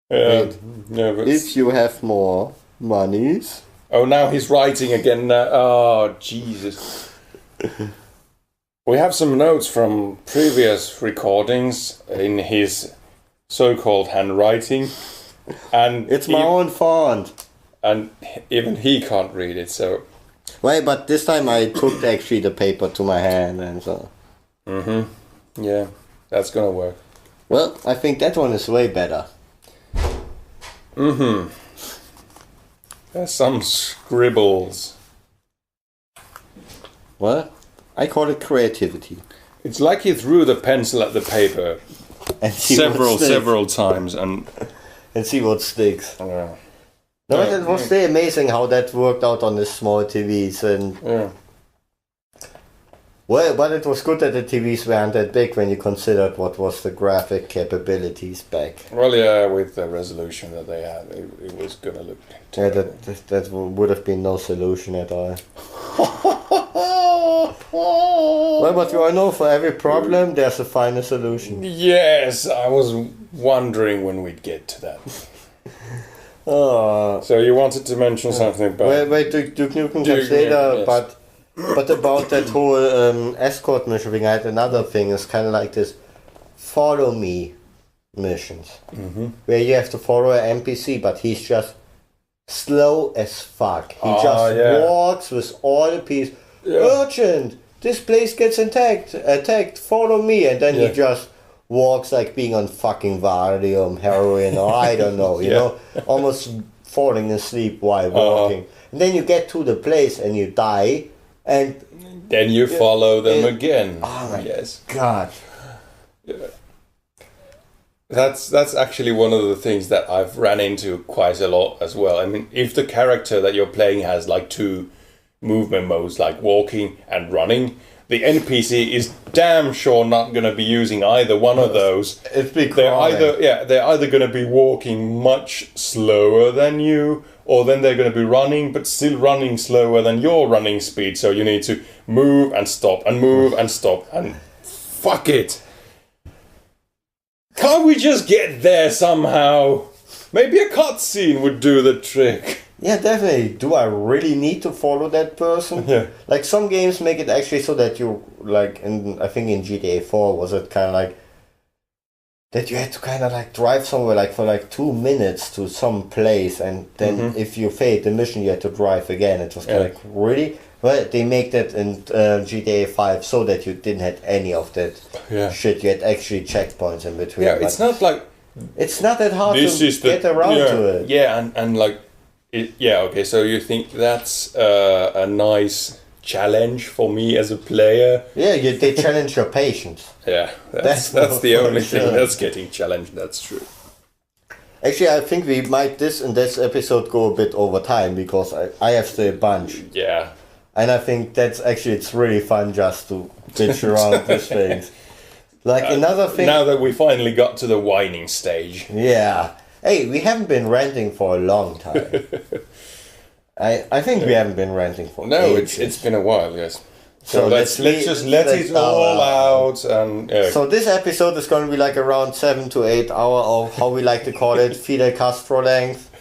B: Yeah, but
A: if you have more monies.
B: Oh, now he's writing again. Oh, Jesus. We have some notes from previous recordings in his so-called handwriting, and
A: it's my own font.
B: And even he can't read it, so...
A: Well, but this time I took actually the paper to my hand and so...
B: Mm-hmm. Yeah, that's gonna work.
A: Well, I think that one is way better.
B: Mm-hmm. There's some scribbles.
A: What? I call it creativity.
B: It's like he threw the pencil at the paper
A: and
B: several times and
A: see what sticks. No, it was very amazing how that worked out on the small TVs and well, but it was good that the TVs weren't that big when you considered what was the graphic capabilities back.
B: Well, yeah, with the resolution that they had, it was gonna look terrible.
A: Yeah, that would have been no solution at all. Well, but you all know, for every problem, there's a final solution.
B: Yes, I was wondering when we'd get to that. So you wanted to mention something about...
A: Wait, Duke Nukem comes later,
B: yes.
A: But about that whole escort mission thing, I had another thing. It's kind of like this follow me missions.
B: Mm-hmm.
A: Where you have to follow an NPC, but he's just slow as fuck. He just walks with all the pieces. Urgent! This place gets attacked, follow me. And then he just walks like being on fucking Valium, heroin, or I don't know, you know, almost falling asleep while walking. And then you get to the place and you die, and
B: then you follow them again.
A: Oh my
B: yes.
A: God.
B: Yeah. That's actually one of the things that I've ran into quite a lot as well. I mean, if the character that you're playing has like two movement modes like walking and running. The NPC is damn sure not going to be using either one of those. They're either going to be walking much slower than you, or then they're going to be running, but still running slower than your running speed. So you need to move and stop and move and stop and fuck it. Can't we just get there somehow? Maybe a cutscene would do the trick.
A: Yeah, definitely. Do I really need to follow that person?
B: Yeah.
A: Like some games make it actually so that you like I think in GTA 4 was it kind of like that you had to kind of like drive somewhere like for like 2 minutes to some place, and then if you failed the mission you had to drive again. It was kind of like, really? Well, they make that in GTA 5 so that you didn't have any of that shit. You had actually checkpoints in between.
B: Yeah, it's not like...
A: It's not that hard to get around to it.
B: Yeah, and like... okay, so you think that's a nice challenge for me as a player?
A: Yeah, they challenge your patience.
B: Yeah, that's the only thing that's getting challenged, that's true.
A: Actually, I think we might in this episode go a bit over time, because I have still a bunch.
B: Yeah.
A: And I think it's really fun just to bitch around these things. Like another thing...
B: Now that we finally got to the whining stage.
A: Yeah. Hey, we haven't been ranting for a long time. I think we haven't been ranting for ages.
B: It's been a while, yes. So let's just let it all out. And
A: so this episode is going to be like around 7 to 8 hour of how we like to call it, Fidel Castro length.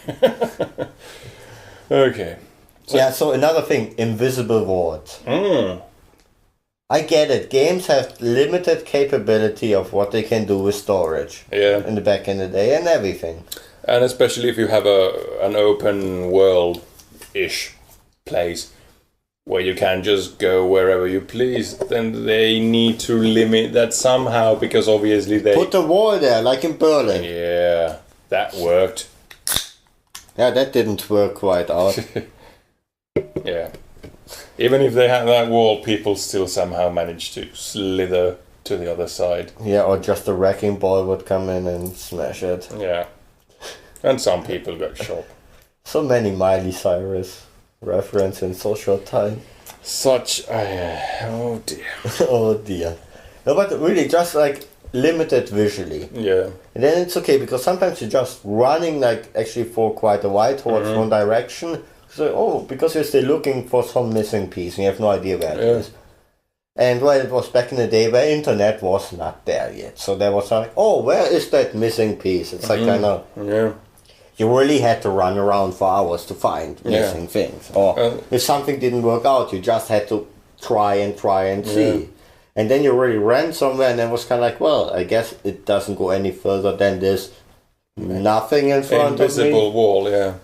B: Okay.
A: So another thing, invisible words. I get it. Games have limited capability of what they can do with storage.
B: Yeah.
A: In the back in the day and everything.
B: And especially if you have an open world-ish place where you can just go wherever you please, then they need to limit that somehow, because obviously they...
A: Put a wall there, like in Berlin.
B: Yeah, that worked.
A: Yeah, that didn't work quite out.
B: Yeah. Even if they had that wall, people still somehow managed to slither to the other side.
A: Yeah, or just a wrecking ball would come in and smash it.
B: Yeah. And some people got shot.
A: So many Miley Cyrus reference in so short time.
B: Such oh dear.
A: Oh dear. No, but really just like limited visually.
B: Yeah.
A: And then it's okay, because sometimes you're just running like actually for quite a while towards one direction. So, because you're still looking for some missing piece and you have no idea where it is. And well, it was back in the day where internet was not there yet. So there was like, where is that missing piece? It's like kind of...
B: Yeah.
A: You really had to run around for hours to find missing things. Or if something didn't work out, you just had to try and see. And then you really ran somewhere and then was kind of like, well, I guess it doesn't go any further than this nothing in front of me.
B: Invisible wall, yeah.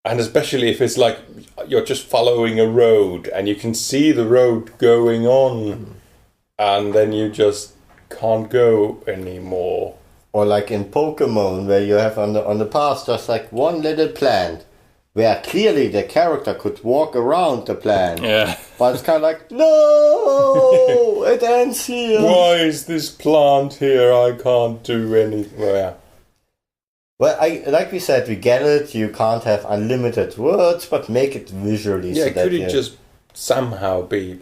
B: And especially if it's like you're just following a road and you can see the road going on and then you just can't go anymore.
A: Or like in Pokemon, where you have on the path just like one little plant where clearly the character could walk around the plant.
B: Yeah.
A: But it's kind of like, no, it ends here.
B: Why is this plant here? I can't do anything.
A: Well, like we said, we get it. You can't have unlimited words, but make it visually.
B: Yeah,
A: so that
B: could it just somehow be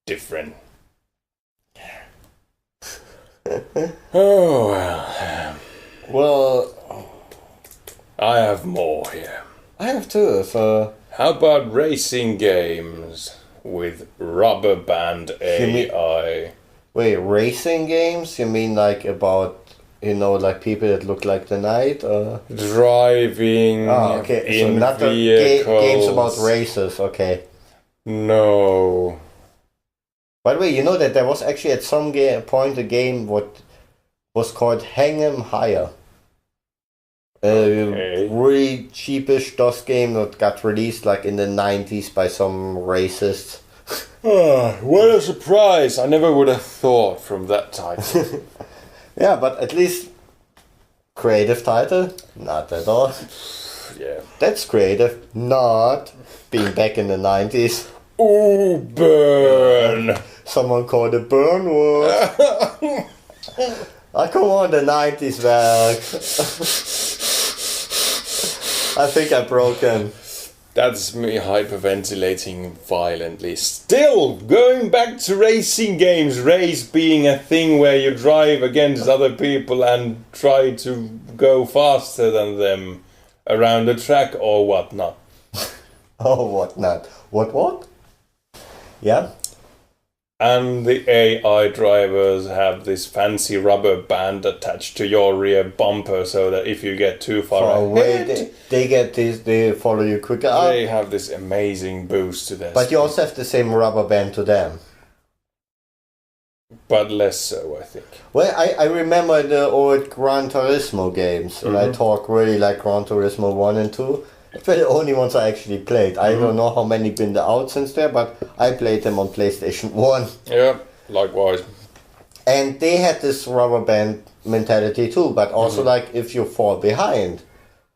B: different? Oh, well.
A: Well,
B: I have more here.
A: I have too, so...
B: How about racing games with rubber band AI?
A: Wait, racing games? You mean like about... like people that look like the Knight?
B: Driving
A: okay.
B: in
A: so not
B: vehicles.
A: Games about races, okay.
B: No.
A: By the way, you know that there was actually at some point a game what was called Hang 'em Higher. A really cheapish DOS game that got released like in the 90s by some racists.
B: What a surprise! I never would have thought from that title.
A: Yeah, but at least creative title, not at all.
B: Yeah.
A: That's creative, not being back in the 90s.
B: Ooh, burn!
A: Someone called it burn word. Come on, the 90s back. I think I broke him.
B: That's me hyperventilating violently. Still, going back to racing games, race being a thing where you drive against other people and try to go faster than them around the track or whatnot.
A: Oh, whatnot. What? Yeah?
B: And the AI drivers have this fancy rubber band attached to your rear bumper so that if you get too far ahead,
A: they follow you quicker up.
B: they have this amazing boost to their
A: But you
B: speed.
A: also have the same rubber band to them.
B: But less so, I think.
A: Well, I remember the old Gran Turismo games, and I talk really like Gran Turismo 1 and 2. They're the only ones I actually played. I don't know how many been out since there, but I played them on PlayStation 1.
B: Yeah, likewise.
A: And they had this rubber band mentality too, but also like if you fall behind,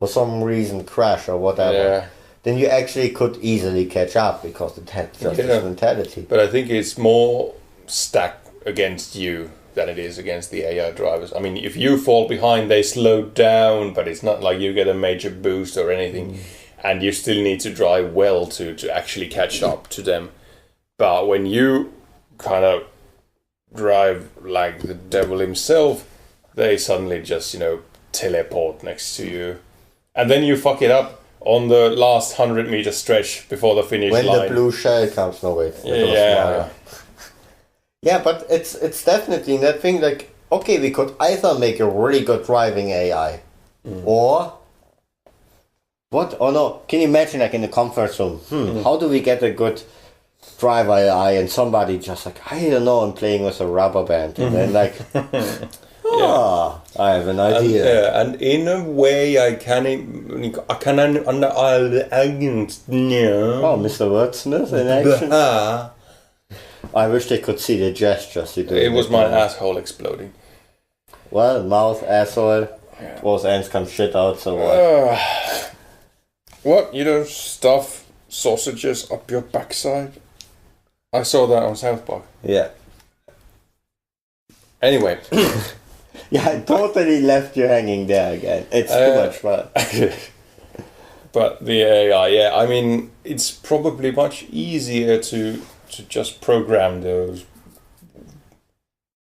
A: for some reason crash or whatever, then you actually could easily catch up because it had just this mentality.
B: But I think it's more stacked against you than it is against the AI drivers. I mean, if you fall behind, they slow down, but it's not like you get a major boost or anything, and you still need to drive well to actually catch up to them. But when you kind of drive like the devil himself, they suddenly just, teleport next to you. And then you fuck it up on the last 100-meter stretch before the finish line.
A: When the blue shell comes, no wait. Yeah, but it's definitely that thing like, okay, we could either make a really good driving AI, or what? Oh no, can you imagine like in the comfort zone, how do we get a good driver AI and somebody just like, I don't know, I'm playing with a rubber band, and then like, I have an idea.
B: And in a way I can
A: Oh, Mr. Wordsmith in action. I wish they could see the gestures.
B: It was my asshole exploding.
A: Well, mouth, asshole, both ends come shit out, so what?
B: What? Stuff sausages up your backside? I saw that on South Park.
A: Yeah.
B: Anyway.
A: Yeah, I totally left you hanging there again. It's too much fun.
B: But the AI, I mean, it's probably much easier to just program those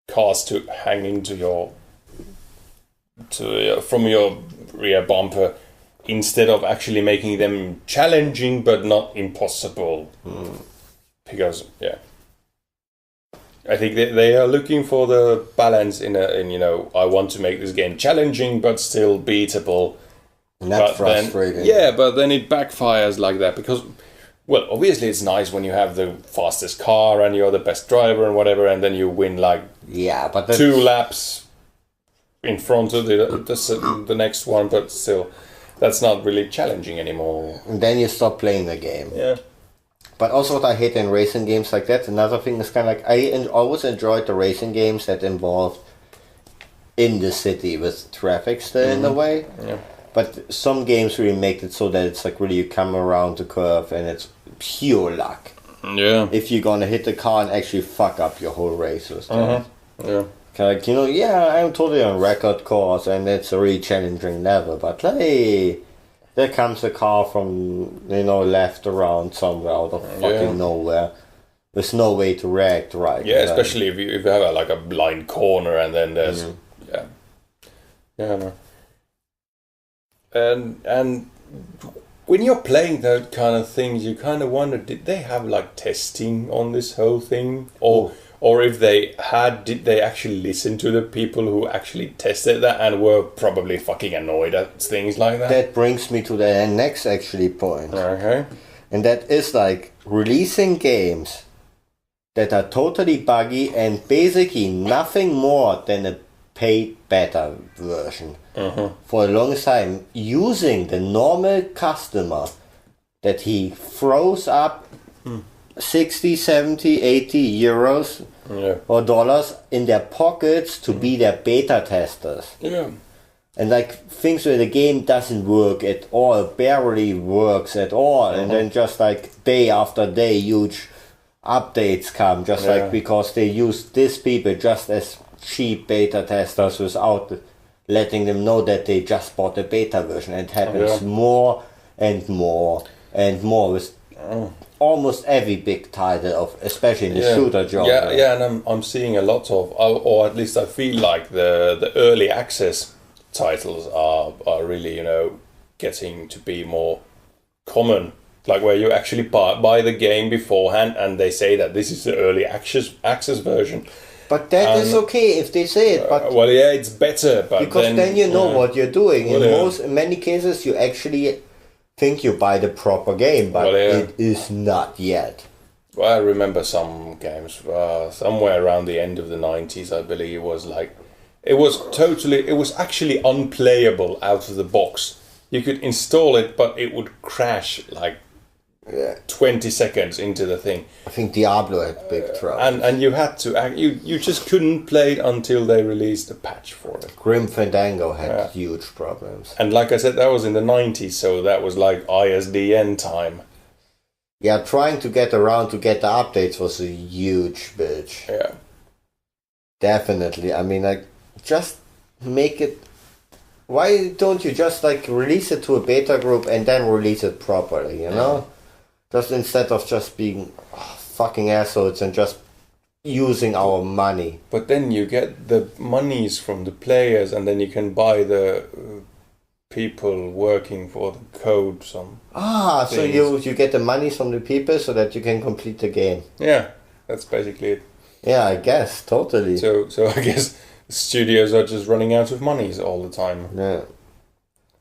B: cars to hang into from your rear bumper instead of actually making them challenging but not impossible. Because I think they are looking for the balance in I want to make this game challenging but still beatable.
A: Not frustrating.
B: But then it backfires like that because, well, obviously it's nice when you have the fastest car and you're the best driver and whatever, and then you win like 2 laps in front of the next one, but still, that's not really challenging anymore.
A: And then you stop playing the game.
B: Yeah.
A: But also what I hate in racing games like that, another thing is kind of like, I always enjoyed the racing games that involved in the city with traffic still in a way.
B: Yeah.
A: But some games really make it so that it's like really you come around the curve and it's pure luck.
B: Yeah.
A: If you're gonna hit the car and actually fuck up your whole race with that.
B: Yeah.
A: Like, I'm totally on record course and it's a really challenging level, but hey, there comes a car from, left around somewhere out of fucking nowhere. There's no way to react right.
B: Yeah, especially if you have a blind corner and then there's... And when you're playing that kind of things, you kind of wonder, did they have testing on this whole thing? Or if they had, did they actually listen to the people who actually tested that and were probably fucking annoyed at things like that?
A: That brings me to the next point.
B: Okay.
A: And that is releasing games that are totally buggy and basically nothing more than a paid beta version. For a long time, using the normal customer that he throws up 60, 70, 80 euros or dollars in their pockets to be their beta testers.
B: Yeah.
A: And things where the game doesn't work at all, barely works at all, and then just day after day huge updates come, because they use these people just as cheap beta testers without letting them know that they just bought the beta version. It happens more and more and more with almost every big title, of especially in the shooter genre.
B: Yeah, and I'm seeing a lot of, or at least I feel like the early access titles are really, getting to be more common. Like where you actually buy the game beforehand, and they say that this is the early access version.
A: But that is okay if they say it. But
B: it's better. But
A: because then you know what you're doing. In many cases, you actually think you buy the proper game, but it is not yet.
B: Well, I remember some games somewhere around the end of the 90s, I believe, it was actually unplayable out of the box. You could install it, but it would crash 20 seconds into the thing.
A: I think Diablo had big trouble.
B: And you had to you just couldn't play it until they released a patch for it.
A: Grim Fandango had huge problems.
B: And like I said, that was in the 90s, so that was like ISDN time.
A: Yeah, trying to get around to get the updates was a huge bitch.
B: Yeah.
A: Definitely. I mean, just make it... Why don't you just release it to a beta group and then release it properly, you know? Just instead of just being fucking assholes and just using our money.
B: But then you get the monies from the players, and then you can buy the people working for the code. So
A: you get the monies from the people so that you can complete the game.
B: Yeah, that's basically it.
A: Yeah, I guess, totally.
B: So I guess studios are just running out of monies all the time.
A: Yeah.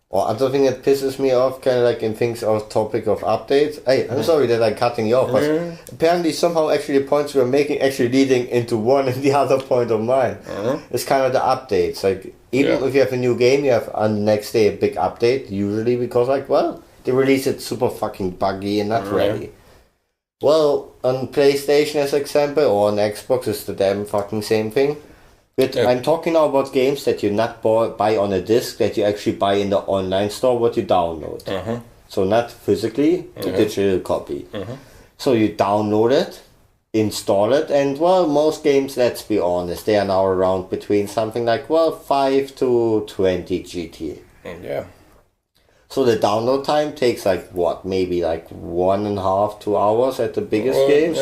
A: Or other thing that pisses me off, kind of in things of topic of updates. Hey, I'm sorry that I'm cutting you off, but apparently somehow actually the points we're making actually leading into one and the other point of mine. It's kind of the updates. Even if you have a new game, you have on the next day a big update, usually because they release it super fucking buggy and not ready. Well, on PlayStation as example, or on Xbox, it's the damn fucking same thing. But I'm talking now about games that you not buy on a disc, that you actually buy in the online store, what you download. So not physically, the digital copy. So you download it, install it, and most games, let's be honest, they are now around between something 5 to 20 GT.
B: Yeah.
A: So the download time takes maybe 1.5, 2 hours at the biggest games.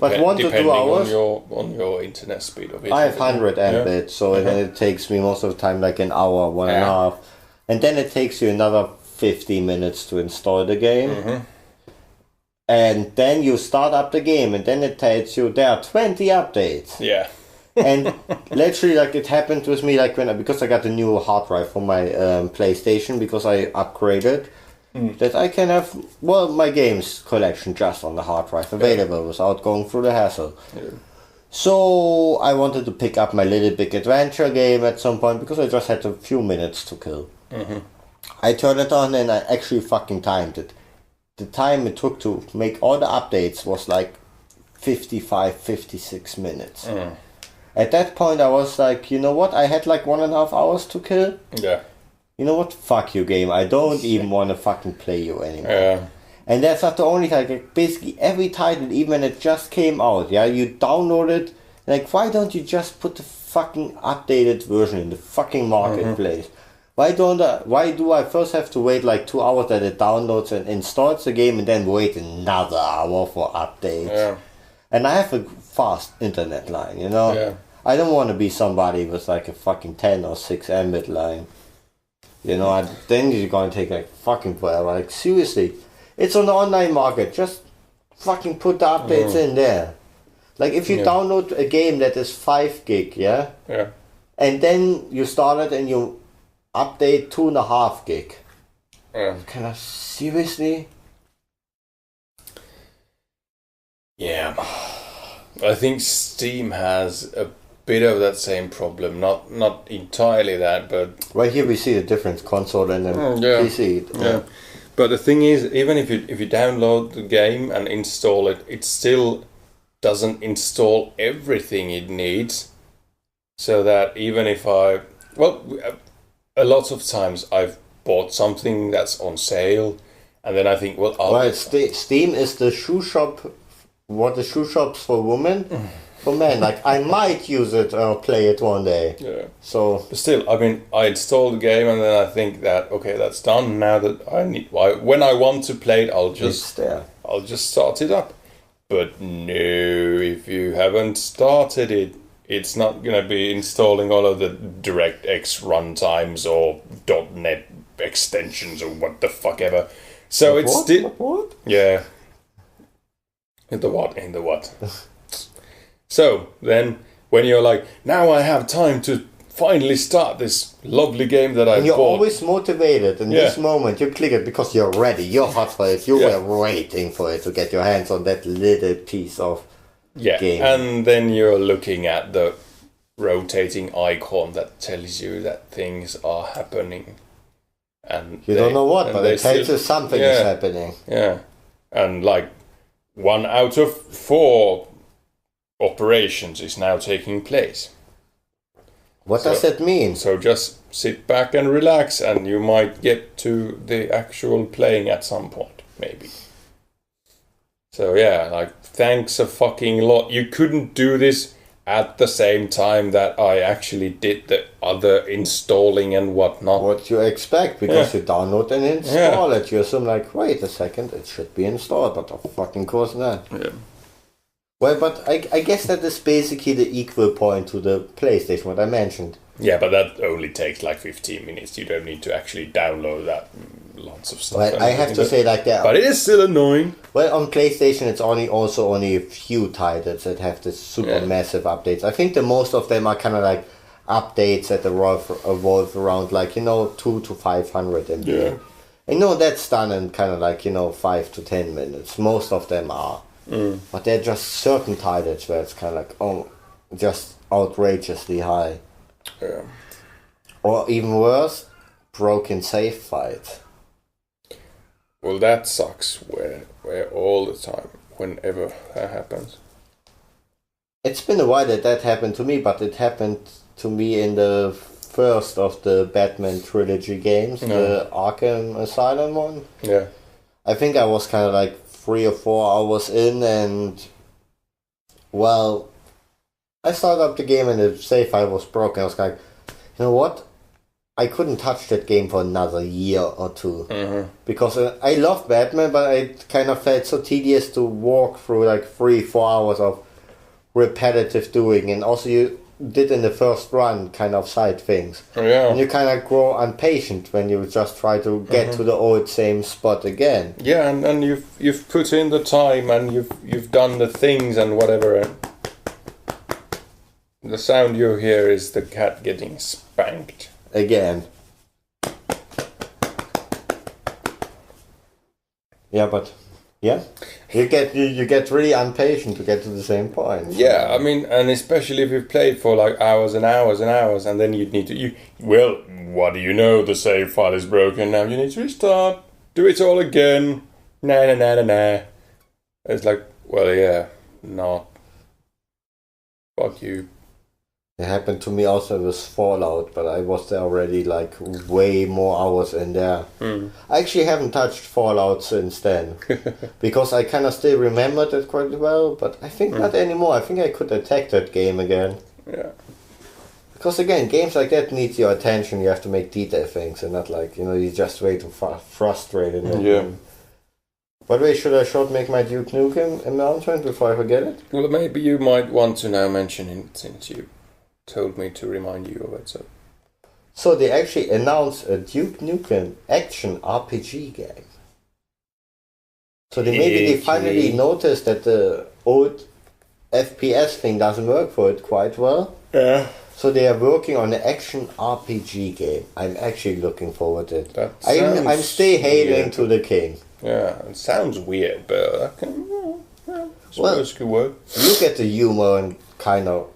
A: But 1 to 2 hours
B: on your internet speed of it.
A: I have 100 Mbit, so then it takes me most of the time an hour, 1.5, and then it takes you another 50 minutes to install the game. And then you start up the game, and then it tells you there are 20 updates.
B: Yeah.
A: And literally, it happened with me, because I got a new hard drive for my PlayStation, because I upgraded, that I can have, my games collection just on the hard drive available without going through the hassle. Yeah. So I wanted to pick up my Little Big Adventure game at some point, because I just had a few minutes to kill. I turned it on and I actually fucking timed it. The time it took to make all the updates was 55, 56 minutes. At that point, I was you know what? I had 1.5 hours to kill.
B: Yeah.
A: You know what? Fuck you, game. I don't even want to fucking play you anymore.
B: Yeah.
A: And that's not the only title. Basically, every title, even when it just came out, you download it. Why don't you just put the fucking updated version in the fucking marketplace? Why do I first have to wait 2 hours that it downloads and installs the game, and then wait another hour for updates? Yeah. And I have a fast internet line, you know?
B: Yeah.
A: I don't want to be somebody with a fucking 10 or 6 Mbit line. You know, then you're going to take fucking forever. Seriously. It's on the online market. Just fucking put the updates in there. If you download a game that is 5 gig, yeah?
B: Yeah.
A: And then you start it and you update 2.5 gig.
B: Yeah.
A: Can I seriously?
B: Yeah. I think Steam has a bit of that same problem. Not entirely that, but
A: right here we see the difference, console and then PC.
B: Yeah. But the thing is, even if you download the game and install it, it still doesn't install everything it needs. So that even if a lot of times I've bought something that's on sale, and then I think,
A: Steam is the shoe shop. What the shoe shops for women? But man, like, I might use it or play it one day.
B: Yeah.
A: So,
B: But still, I mean, I install the game and then I think that okay, that's done. Now that when I want to play it, I'll
A: it's there.
B: just start it up. But no, if you haven't started it, it's not gonna be installing all of the DirectX runtimes or .NET extensions or what the fuck ever. So it's still
A: What?
B: yeah. In the what? So then, when you're like, now I have time to finally start this lovely game that I
A: And you're
B: bought.
A: always motivated in this moment. You click it because you're ready. You're hot for it. You were waiting for it to get your hands on that little piece of game.
B: And then you're looking at the rotating icon that tells you that things are happening. And
A: you don't know what, but it tells you something is
B: yeah,
A: happening.
B: Yeah. And like 1 out of 4 operations is now taking place.
A: What does that mean?
B: So just sit back and relax, and you might get to the actual playing at some point, maybe. So yeah, like, thanks a fucking lot. You couldn't do this at the same time that I actually did the other installing and whatnot.
A: What you expect, because you download and install it. You assume like, wait a second, it should be installed, but of fucking course not.
B: Yeah.
A: Well, but I guess that is basically the equal point to the PlayStation, what I mentioned.
B: Yeah, but that only takes like 15 minutes. You don't need to actually download that lots of stuff.
A: Well, I have to say like that.
B: But it is still annoying.
A: Well, on PlayStation, it's only a few titles that have this super massive updates. I think the most of them are kind of like updates that evolve around like 200 to 500 MB.
B: Yeah.
A: I know that's done in kind of like 5 to 10 minutes. Most of them are. But there are just certain titles where it's kind of like, just outrageously high.
B: Yeah.
A: Or even worse, broken save files.
B: Well, that sucks where all the time, whenever that happens.
A: It's been a while that happened to me, but it happened to me in the first of the Batman trilogy games, the Arkham Asylum one.
B: Yeah.
A: I think I was kind of like 3 or 4 hours in, and well, I started up the game and the save file was broken. I was like, you know what? I couldn't touch that game for another year or two. Because I love Batman, but it kind of felt so tedious to walk through like 3-4 hours of repetitive doing, and also you did in the first run kind of side things.
B: Yeah.
A: And you kind of grow impatient when you just try to get to the old same spot again.
B: Yeah, and you've put in the time and you've done the things and whatever. And the sound you hear is the cat getting spanked.
A: Again. Yeah, but you get really impatient to get to the same point. So.
B: Yeah, I mean, and especially if you've played for like hours and hours and hours, and then you'd need to well, what do you know? The save file is broken. Now you need to restart, do it all again. Nah. It's like, well, yeah, not. Fuck you.
A: It happened to me also with Fallout, but I was there already like way more hours in there. I actually haven't touched Fallout since then, because I kind of still remembered it quite well, but I think not anymore. I think I could attack that game again.
B: Yeah.
A: Because again, games like that need your attention. You have to make detail things, and not like, you just way too frustrated.
B: Yeah.
A: By the way, should I make my Duke Nukem announcement before I forget it?
B: Well, maybe you might want to now mention it since you told me to remind you of it.
A: So they actually announced a Duke Nukem action RPG game. So they finally noticed that the old FPS thing doesn't work for it quite well.
B: Yeah.
A: So they are working on an action RPG game. I'm actually looking forward to it. I'm still hailing to the king.
B: Yeah, it sounds weird, but I can. Well, could work.
A: You get the humor and kind of,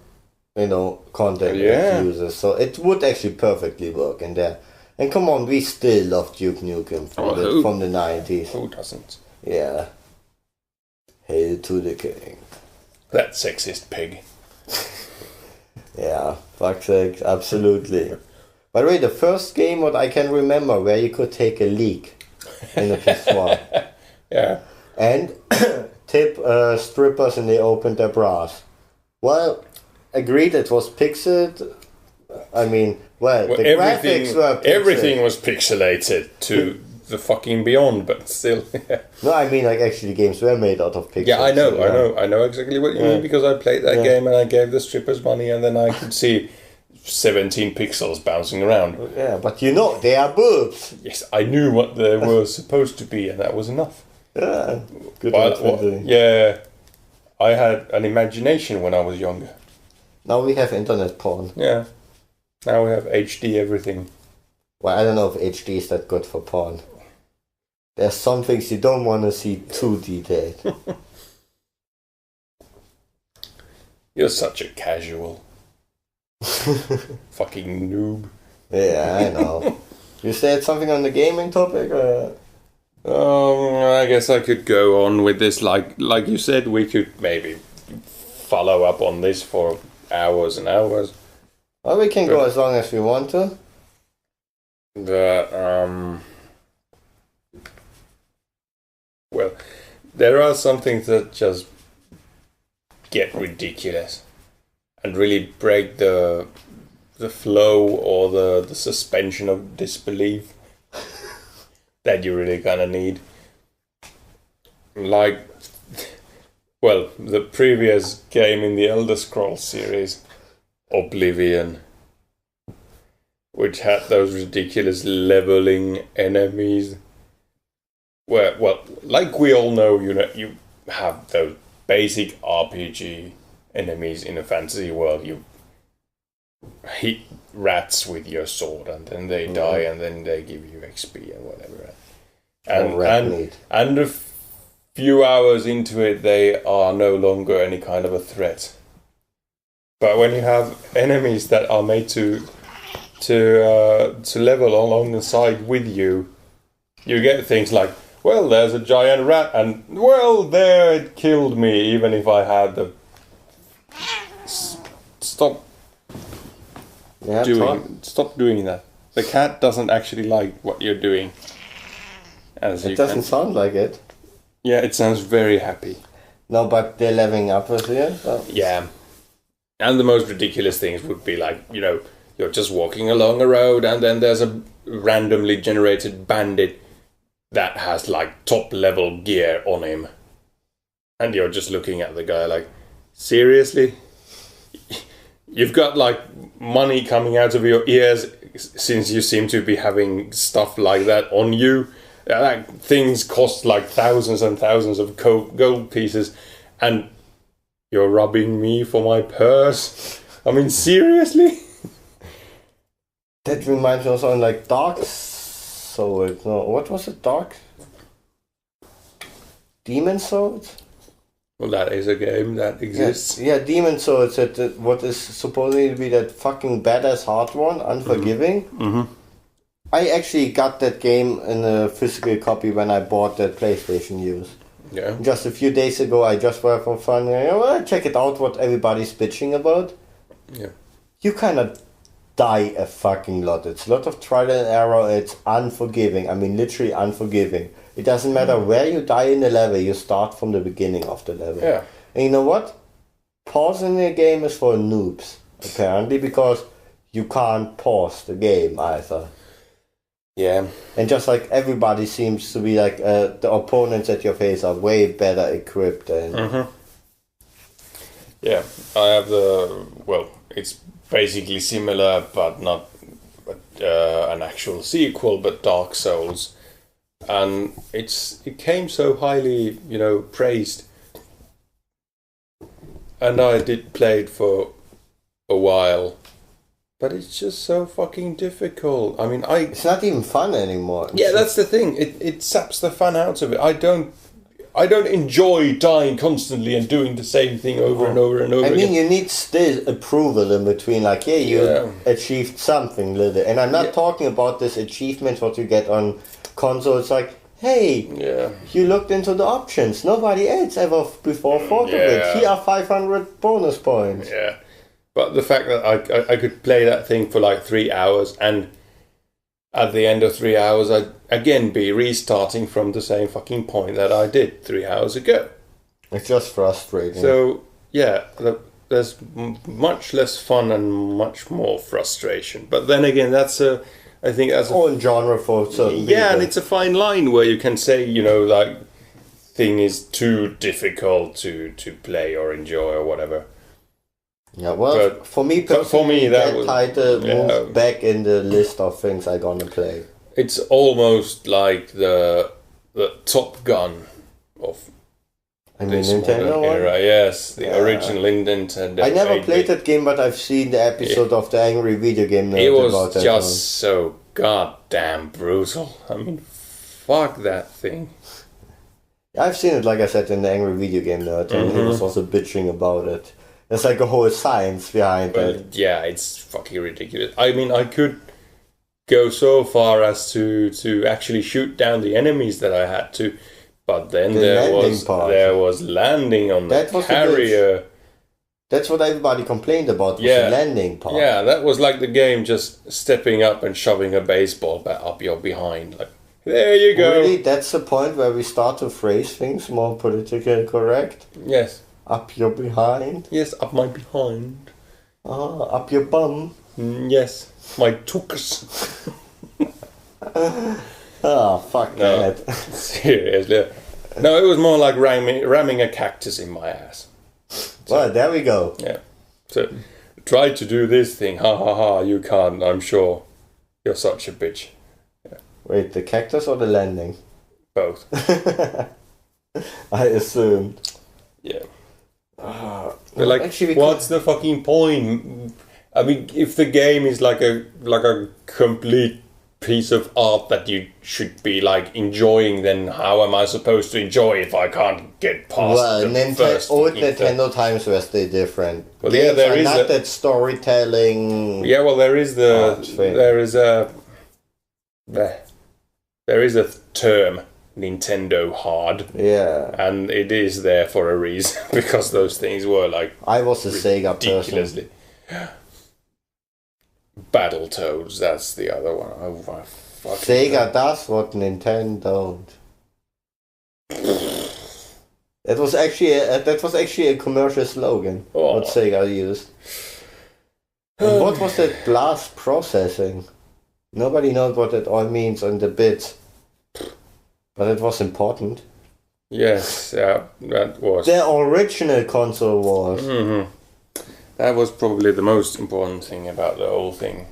A: content it uses. So it would actually perfectly work in there. And come on, we still love Duke Nukem from the 90s.
B: Who doesn't?
A: Yeah. Hail to the king.
B: That sexist pig.
A: Yeah, fuck's sake, absolutely. By the way, the first game what I can remember where you could take a leak in the PS1.
B: Yeah.
A: And tip strippers and they opened their bras. Well, agreed, it was pixelated. I mean, the graphics were pixelated.
B: Everything was pixelated to the fucking beyond, but still.
A: No, I mean, like, actually, games were made out of pixels.
B: Yeah, I know exactly what you mean, because I played that game and I gave the strippers money, and then I could see 17 pixels bouncing around.
A: Yeah, but they are boobs.
B: Yes, I knew what they were supposed to be, and that was enough.
A: Yeah, good.
B: Yeah, I had an imagination when I was younger.
A: Now we have internet porn.
B: Yeah, now we have HD everything.
A: Well, I don't know if HD is that good for porn. There's some things you don't want to see too detailed.
B: You're such a casual. Fucking noob.
A: Yeah, I know. You said something on the gaming topic?
B: I guess I could go on with this. Like you said, we could maybe follow up on this for hours and hours.
A: Well, we can go as long as we want to.
B: Well, there are some things that just get ridiculous and really break the flow or the suspension of disbelief that you really kind of need. Like, well, the previous game in the Elder Scrolls series, Oblivion, which had those ridiculous leveling enemies. Well, like we all know, you have those basic RPG enemies in a fantasy world. You hit rats with your sword, and then they die, and then they give you XP and whatever. And a few hours into it, they are no longer any kind of a threat. But when you have enemies that are made to level alongside with you, you get things like, well, there's a giant rat, and well, there it killed me, even if I had the stop doing that. The cat doesn't actually like what you're doing.
A: It doesn't sound like it.
B: Yeah, it sounds very happy.
A: No, but they're leveling up with you. So.
B: Yeah. And the most ridiculous things would be like, you're just walking along a road, and then there's a randomly generated bandit that has like top level gear on him. And you're just looking at the guy like, seriously? You've got like money coming out of your ears since you seem to be having stuff like that on you. Things cost like thousands and thousands of gold pieces, and you're robbing me for my purse? I mean, seriously?
A: That reminds me also of like Dark Souls. No, what was it? Demon Souls?
B: Well, that is a game that exists.
A: Yeah, Demon Souls. What is supposedly to be that fucking badass hard one, Unforgiving.
B: Mm-hmm.
A: I actually got that game in a physical copy when I bought that PlayStation used.
B: Yeah.
A: Just a few days ago, I just went for fun. Well, check it out, what everybody's bitching about.
B: Yeah.
A: You kind of die a fucking lot. It's a lot of trial and error. It's unforgiving. I mean, literally unforgiving. It doesn't matter where you die in the level. You start from the beginning of the level.
B: Yeah.
A: And you know what? Pausing the game is for noobs, apparently, because you can't pause the game either.
B: Yeah.
A: And just like everybody seems to be like, the opponents at your face are way better equipped. And
B: mm-hmm. Yeah, I have it's basically similar, but not an actual sequel, but Dark Souls. And it came so highly, praised. And I did play it for a while. But it's just so fucking difficult. I mean,
A: it's not even fun anymore.
B: Yeah, that's the thing. It saps the fun out of it. I don't enjoy dying constantly and doing the same thing over and over and over again.
A: I mean, you need still approval in between. Like, you achieved something little. And I'm not talking about this achievement what you get on consoles. Like, hey, you looked into the options. Nobody else ever before thought of it. Here are 500 bonus points.
B: Yeah. But the fact that I could play that thing for like 3 hours, and at the end of 3 hours I'd again be restarting from the same fucking point that I did 3 hours ago.
A: It's just frustrating.
B: So, yeah, there's much less fun and much more frustration. But then again, I think that's
A: own genre for certain people.
B: and it's a fine line where you can say, like, thing is too difficult to play or enjoy or whatever.
A: Yeah, well,
B: but
A: for me personally, that title moves back in the list of things I'm gonna play.
B: It's almost like the Top Gun of this
A: Nintendo one?
B: era. Yes, the original Nintendo.
A: I never played that game, but I've seen the episode of the Angry Video Game Nerd.
B: It was
A: about that
B: just
A: one.
B: so goddamn brutal. I mean, fuck that thing.
A: I've seen it, like I said, in the Angry Video Game Nerd, and he was also bitching about it. There's like a whole science behind it.
B: Yeah, it's fucking ridiculous. I mean, I could go so far as to actually shoot down the enemies that I had to, but then there was landing on the carrier.
A: That's what everybody complained about, was the landing part.
B: Yeah, that was like the game just stepping up and shoving a baseball bat up your behind. Like, there you go.
A: Really? That's the point where we start to phrase things more politically correct?
B: Yes.
A: Up your behind?
B: Yes, up my behind.
A: Up your bum?
B: Yes, my tuchus.
A: Fuck that.
B: Seriously. No, it was more like ramming a cactus in my ass.
A: Well, there we go.
B: Yeah. So, try to do this thing. Ha ha ha, you can't, I'm sure. You're such a bitch. Yeah.
A: Wait, the cactus or the landing?
B: Both.
A: I assumed.
B: Yeah. Like, actually, what's the fucking point? I mean, if the game is like a complete piece of art that you should be like enjoying, then how am I supposed to enjoy if I can't get past the first?
A: Old Nintendo times were still different.
B: Well, yeah, there is
A: not that storytelling.
B: Yeah, well, there is a term. Nintendo hard.
A: Yeah.
B: And it is there for a reason, because those things were like...
A: I was a Sega person.
B: Battletoads, that's the other one. Oh, my fucking
A: Sega does what Nintendo don't. That was actually a commercial slogan. What Sega used. And what was that blast processing? Nobody knows what it all means on the bits. But it was important.
B: Yes, yeah, that was.
A: The original console was.
B: Mm-hmm. That was probably the most important thing about the whole thing.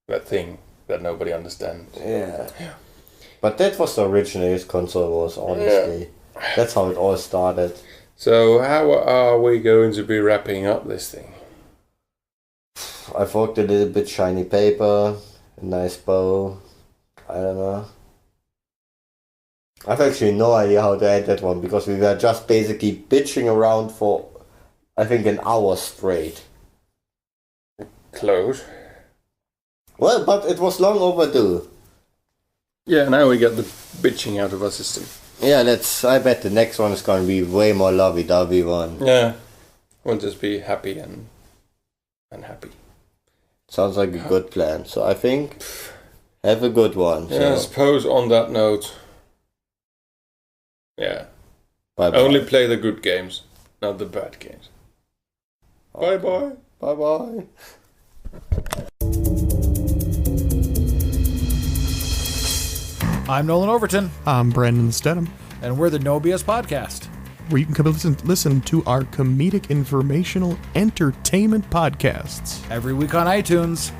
B: That thing that nobody understands.
A: Yeah. But that was the original console was, honestly. Yeah. That's how it all started.
B: So how are we going to be wrapping up this thing?
A: I've worked a little bit shiny paper, a nice bow. I don't know. I've actually no idea how to end that one, because we were just basically bitching around for, I think, an hour straight.
B: Close.
A: Well, but it was long overdue.
B: Yeah, now we got the bitching out of our system.
A: Yeah, I bet the next one is going to be way more lovey-dovey one.
B: Yeah, we'll just be happy and happy.
A: Sounds like a good plan. So I think, have a good one.
B: Yeah, I suppose on that note... Yeah.
A: Bye-bye.
B: Only play the good games, not the bad games. Okay. Bye-bye.
A: Bye-bye.
F: I'm Nolan Overton.
H: I'm Brandon Stedham.
F: And we're the No BS Podcast,
H: where you can come listen to our comedic, informational, entertainment podcasts.
F: Every week on iTunes.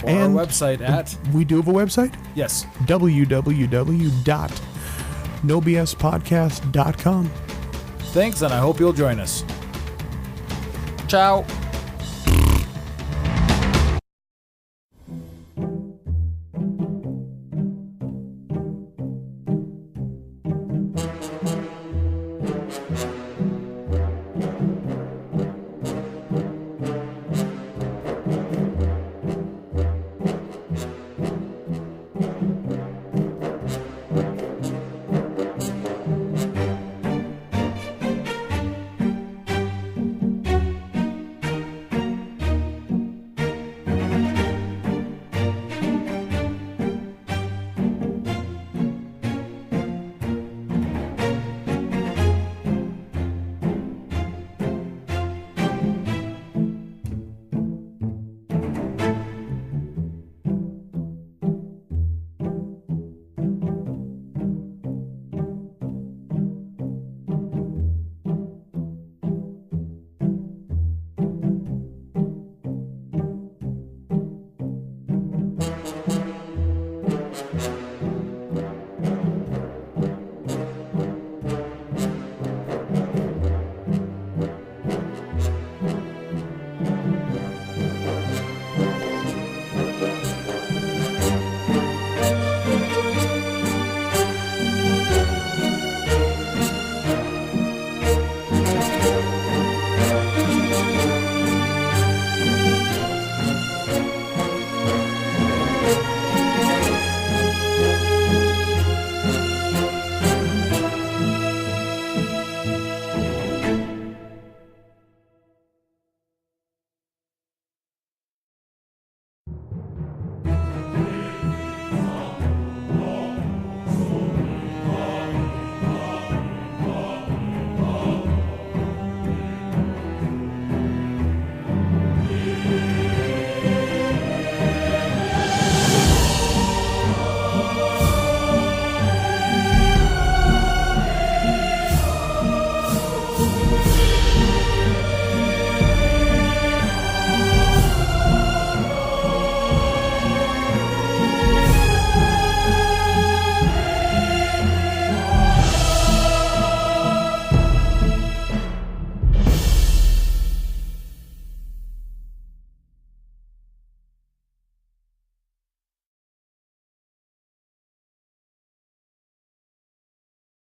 F: Or
H: and
F: our website at...
H: We do have a website?
F: Yes.
H: www.nobspodcast.com.
F: Thanks, and I hope you'll join us. Ciao.